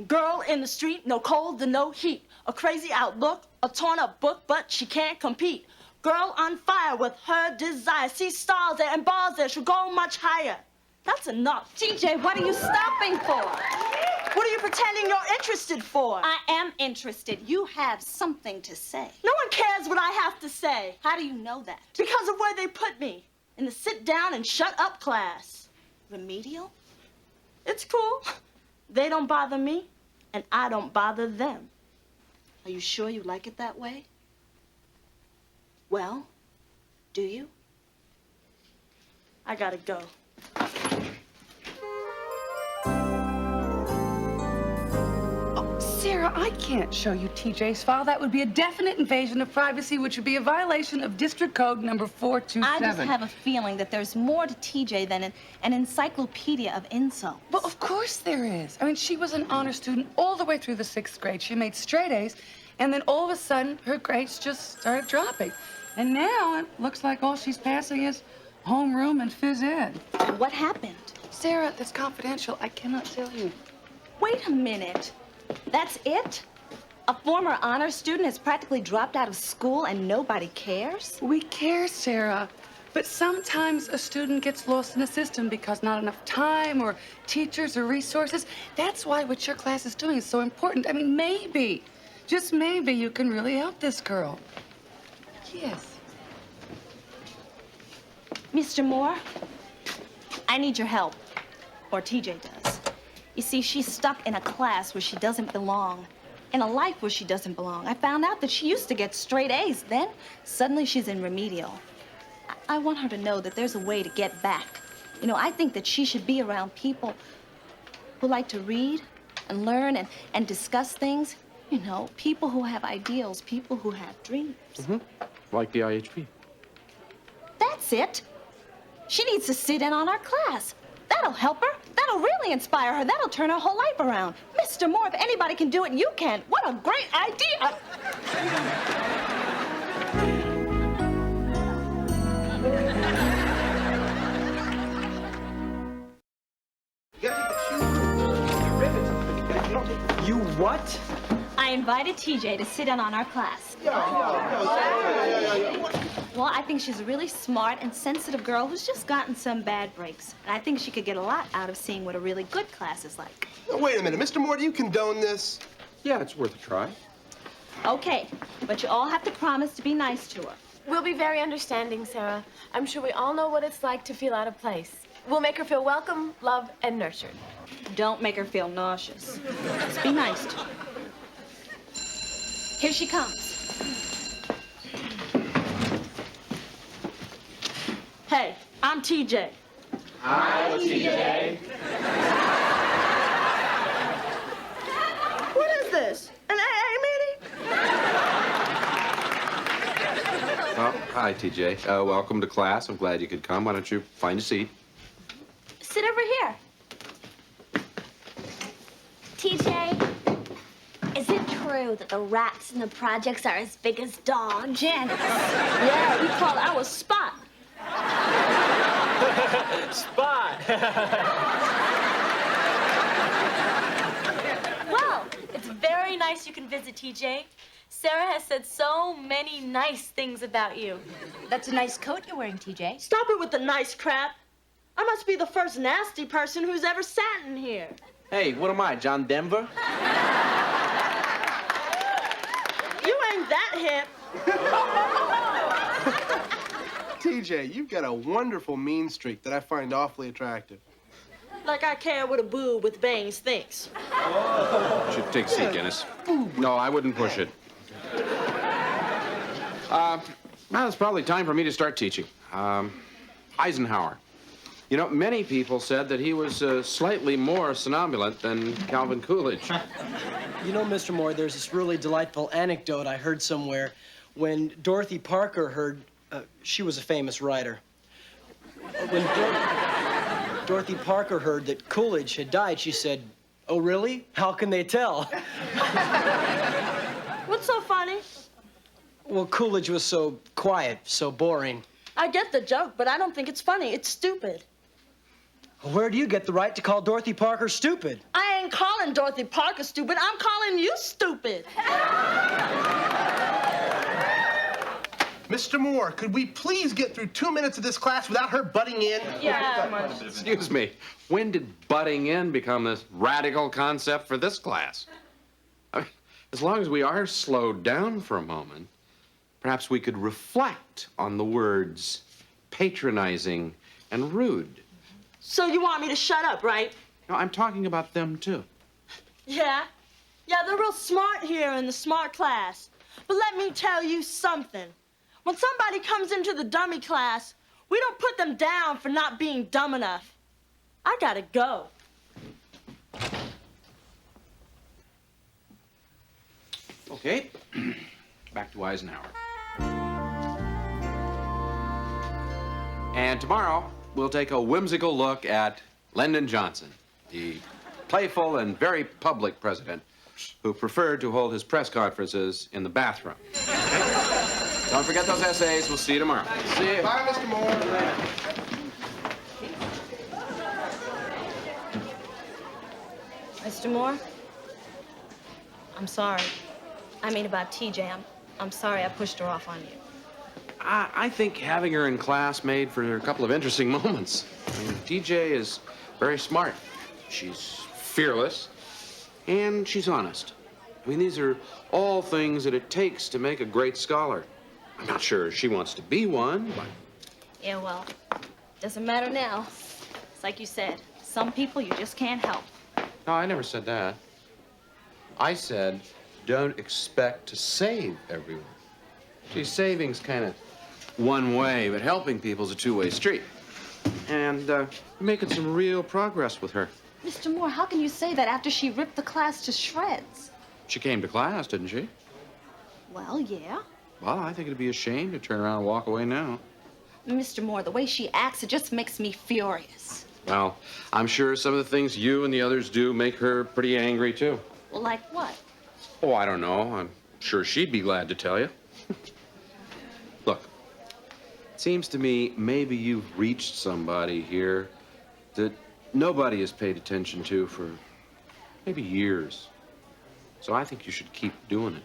Girl in the street, no cold and no heat. A crazy outlook, a torn up book, but she can't compete. Girl on fire with her desire. See stars there and bars there. She'll go much higher. That's enough. TJ, what are you stopping for? What are you pretending you're interested for? I am interested. You have something to say. No one cares what I have to say. How do you know that? Because of where they put me. in the sit down and shut up class. Remedial? It's cool. They don't bother me, and I don't bother them. Are you sure you like it that way? Well, do you? I gotta go. Sarah, I can't show you TJ's file. That would be a definite invasion of privacy, which would be a violation of District Code number 427. I just have a feeling that there's more to TJ than an encyclopedia of insults. Well, of course there is. I mean, she was an honor student all the way through the 6th grade. She made straight A's, and then all of a sudden, her grades just started dropping. And now it looks like all she's passing is homeroom and phys ed. What happened? Sarah, that's confidential. I cannot tell you. Wait a minute. That's it? A former honor student has practically dropped out of school and nobody cares? We care, Sarah. But sometimes a student gets lost in the system because not enough time or teachers or resources. That's why what your class is doing is so important. I mean, maybe, just maybe, you can really help this girl. Yes. Mr. Moore, I need your help. Or TJ does. You see, she's stuck in a class where she doesn't belong. In a life where she doesn't belong. I found out that she used to get straight A's. Then, suddenly she's in remedial. I want her to know that there's a way to get back. You know, I think that she should be around people who like to read and learn and discuss things. You know, people who have ideals, people who have dreams. Mm-hmm. Like the IHP. That's it. She needs to sit in on our class. That'll help her. That'll really inspire her. That'll turn her whole life around. Mr. Moore, if anybody can do it, you can. What a great idea. You what? I invited TJ to sit in on our class. Well, I think she's a really smart and sensitive girl who's just gotten some bad breaks. And I think she could get a lot out of seeing what a really good class is like. Wait a minute, Mr. Moore, do you condone this? Yeah, it's worth a try. Okay, but you all have to promise to be nice to her. We'll be very understanding, Sarah. I'm sure we all know what it's like to feel out of place. We'll make her feel welcome, loved, and nurtured. Don't make her feel nauseous. Just be nice to her. Here she comes. Hey, I'm TJ. Hi, TJ. What is this? An AA meeting? Well, hi, TJ. Welcome to class. I'm glad you could come. Why don't you find a seat? Sit over here. TJ, is it true that the rats in the projects are as big as dogs? Janice. Yeah, we call our Spot. Spot. Well, it's very nice you can visit, TJ. Sarah has said so many nice things about you. That's a nice coat you're wearing, TJ. Stop it with the nice crap. I must be the first nasty person who's ever sat in here. Hey, what am I, John Denver? You ain't that hip. TJ, you've got a wonderful mean streak that I find awfully attractive. Like I care what a boob with bangs thinks. Should take a seat, Dennis. No, I wouldn't push it. Well, it's probably time for me to start teaching. Eisenhower. You know, many people said that he was slightly more somnolent than Calvin Coolidge. You know, Mr. Moore, there's this really delightful anecdote I heard somewhere when Dorothy Parker heard, she was a famous writer. When Dorothy Parker heard that Coolidge had died, she said, "Oh, really? How can they tell?" What's so funny? Well, Coolidge was so quiet, so boring. I get the joke, but I don't think it's funny. It's stupid. Where do you get the right to call Dorothy Parker stupid? I ain't calling Dorothy Parker stupid. I'm calling you stupid. Mr. Moore, could we please get through 2 minutes of this class without her butting in? Yeah. Excuse me. When did butting in become this radical concept for this class? I mean, as long as we are slowed down for a moment, perhaps we could reflect on the words patronizing and rude. So you want me to shut up, right? No, I'm talking about them, too. Yeah? Yeah, they're real smart here in the smart class. But let me tell you something. When somebody comes into the dummy class, we don't put them down for not being dumb enough. I gotta go. Okay, back to Eisenhower. And tomorrow, we'll take a whimsical look at Lyndon Johnson, the playful and very public president who preferred to hold his press conferences in the bathroom. Okay? Don't forget those essays. We'll see you tomorrow. See you. Bye, Mr. Moore. Mr. Moore? I'm sorry. I mean about TJ. I'm sorry I pushed her off on you. I think having her in class made for a couple of interesting moments. I mean, TJ is very smart. She's fearless, and she's honest. I mean, these are all things that it takes to make a great scholar. I'm not sure she wants to be one, but... Yeah, well, doesn't matter now. It's like you said, some people you just can't help. No, I never said that. I said, don't expect to save everyone. See, saving's kind of one way, but helping people's a two-way street. And you're making some real progress with her. Mr. Moore, how can you say that after she ripped the class to shreds? She came to class, didn't she? Well, yeah. Well, I think it'd be a shame to turn around and walk away now. Mr. Moore, the way she acts, it just makes me furious. Well, I'm sure some of the things you and the others do make her pretty angry, too. Well, like what? Oh, I don't know. I'm sure she'd be glad to tell you. Look, it seems to me maybe you've reached somebody here that nobody has paid attention to for maybe years. So I think you should keep doing it.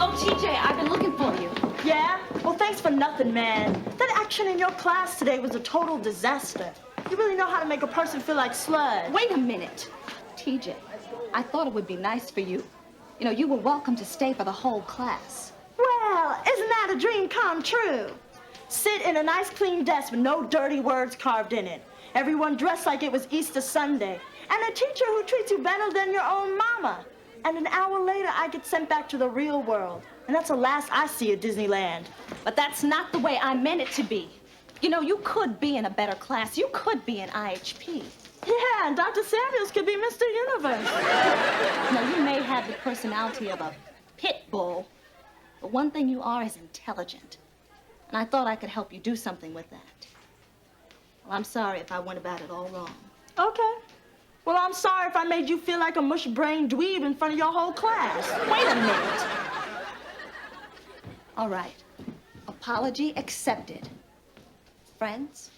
Oh, TJ, I've been looking for you. Yeah? Well, thanks for nothing, man. That action in your class today was a total disaster. You really know how to make a person feel like sludge. Wait a minute. TJ, I thought it would be nice for you. You know, you were welcome to stay for the whole class. Well, isn't that a dream come true? Sit in a nice clean desk with no dirty words carved in it. Everyone dressed like it was Easter Sunday. And a teacher who treats you better than your own mama. And an hour later, I get sent back to the real world. And that's the last I see at Disneyland. But that's not the way I meant it to be. You know, you could be in a better class. You could be in IHP. Yeah, and Dr. Samuels could be Mr. Universe. Now, you may have the personality of a pit bull, but one thing you are is intelligent. And I thought I could help you do something with that. Well, I'm sorry if I went about it all wrong. Okay. Well, I'm sorry if I made you feel like a mush-brained dweeb in front of your whole class. Wait a minute. All right. Apology accepted. Friends?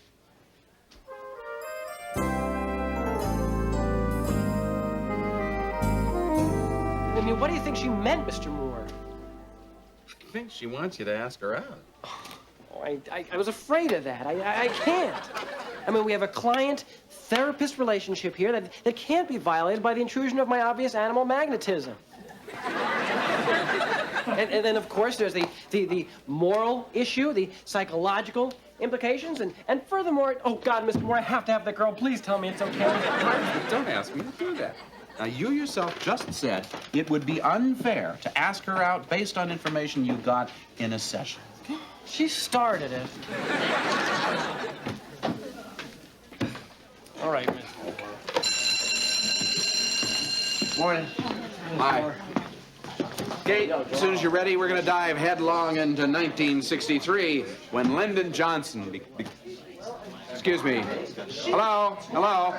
I mean, what do you think she meant, Mr. Moore? I think she wants you to ask her out. Oh, I was afraid of that. I can't. I mean, we have a client-therapist relationship here that can't be violated by the intrusion of my obvious animal magnetism. And then, of course, there's the moral issue, the psychological implications, and furthermore, oh, God, Mr. Moore, I have to have that girl. Please tell me it's okay. Don't ask me to do that. Now, you yourself just said it would be unfair to ask her out based on information you got in a session. She started it. All right, Miss. Morning. Hi. Okay, as soon as you're ready, we're going to dive headlong into 1963 when Lyndon Johnson... Excuse me. Hello? Hello?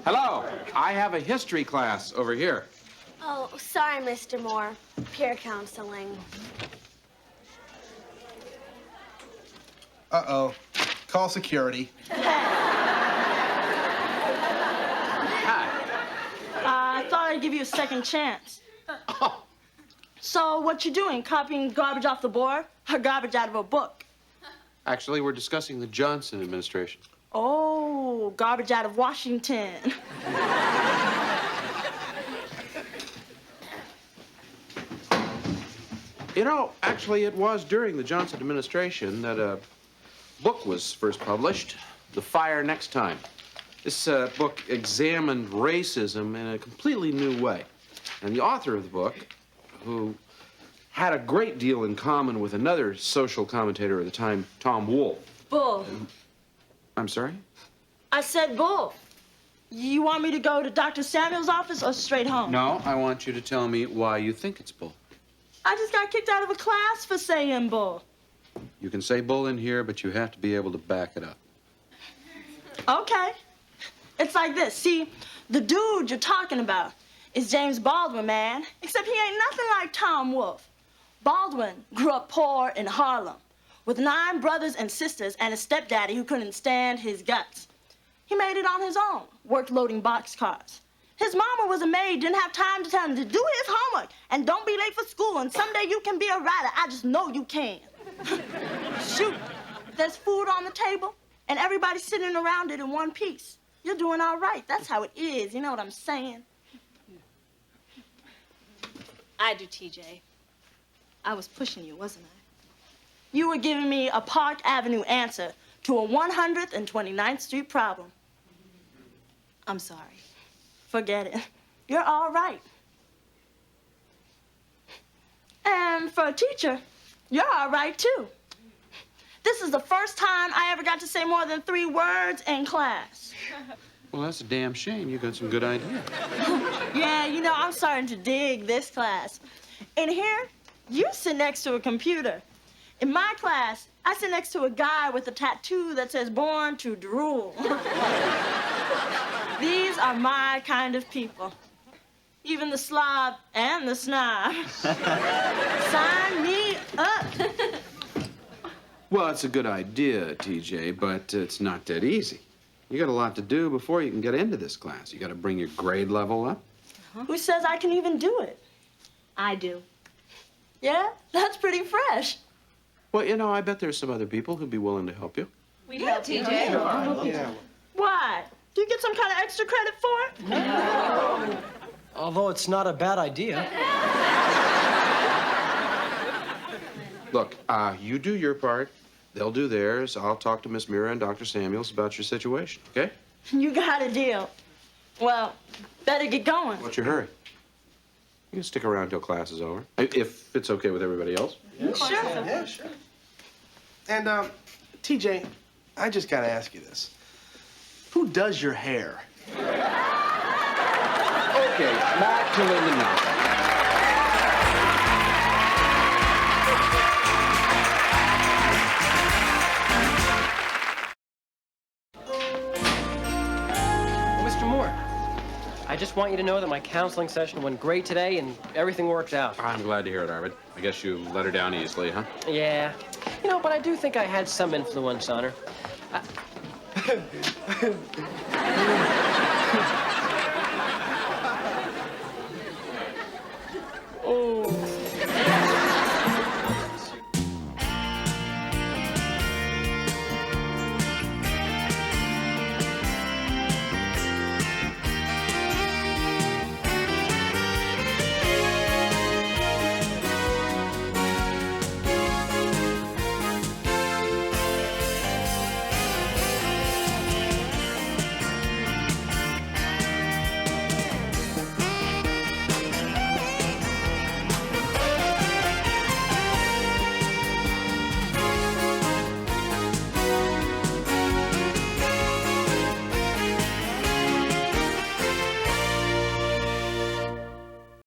Hello? I have a history class over here. Oh, sorry, Mr. Moore. Peer counseling. Uh-oh. Call security. I thought I'd give you a second chance. So what you doing? Copying garbage off the board or garbage out of a book? Actually, we're discussing the Johnson administration. Oh, garbage out of Washington. You know, actually, it was during the Johnson administration that a book was first published, The Fire Next Time. This book examined racism in a completely new way. And the author of the book, who had a great deal in common with another social commentator at the time, Tom Wolfe. Bull. I'm sorry? I said bull. You want me to go to Dr. Samuel's office or straight home? No, I want you to tell me why you think it's bull. I just got kicked out of a class for saying bull. You can say bull in here, but you have to be able to back it up. Okay. It's like this. See, the dude you're talking about is James Baldwin, man. Except he ain't nothing like Tom Wolfe. Baldwin grew up poor in Harlem with 9 brothers and sisters and a stepdaddy who couldn't stand his guts. He made it on his own, worked loading boxcars. His mama was a maid, didn't have time to tell him to do his homework and don't be late for school, and someday you can be a writer. I just know you can. Shoot, there's food on the table and everybody's sitting around it in one piece. You're doing all right. That's how it is. You know what I'm saying? I do, TJ. I was pushing you, wasn't I? You were giving me a Park Avenue answer to a 129th Street problem. I'm sorry. Forget it. You're all right. And for a teacher, you're all right, too. This is the first time I ever got to say more than 3 words in class. Well, that's a damn shame. You got some good ideas. Yeah, you know, I'm starting to dig this class. In here, you sit next to a computer. In my class, I sit next to a guy with a tattoo that says "Born to Drool." These are my kind of people. Even the slob and the snob. Sign me up. Well, it's a good idea, TJ, but it's not that easy. You got a lot to do before you can get into this class. You got to bring your grade level up. Who says I can even do it? I do. Yeah? That's pretty fresh. Well, you know, I bet there's some other people who'd be willing to help you. We help, TJ. Why? Do you get some kind of extra credit for it? No. Although it's not a bad idea. Look, you do your part. They'll do theirs. I'll talk to Miss Mira and Dr. Samuels about your situation, okay? You got a deal. Well, better get going. What's your hurry? You can stick around till class is over, if it's okay with everybody else. Yeah, sure. Yeah, sure. And, TJ, I just gotta ask you this. Who does your hair? Okay, back to Linda Nelson. Mr. Moore, I just want you to know that my counseling session went great today and everything worked out. I'm glad to hear it, Arvid. I guess you let her down easily, huh? Yeah. You know, but I do think I had some influence on her.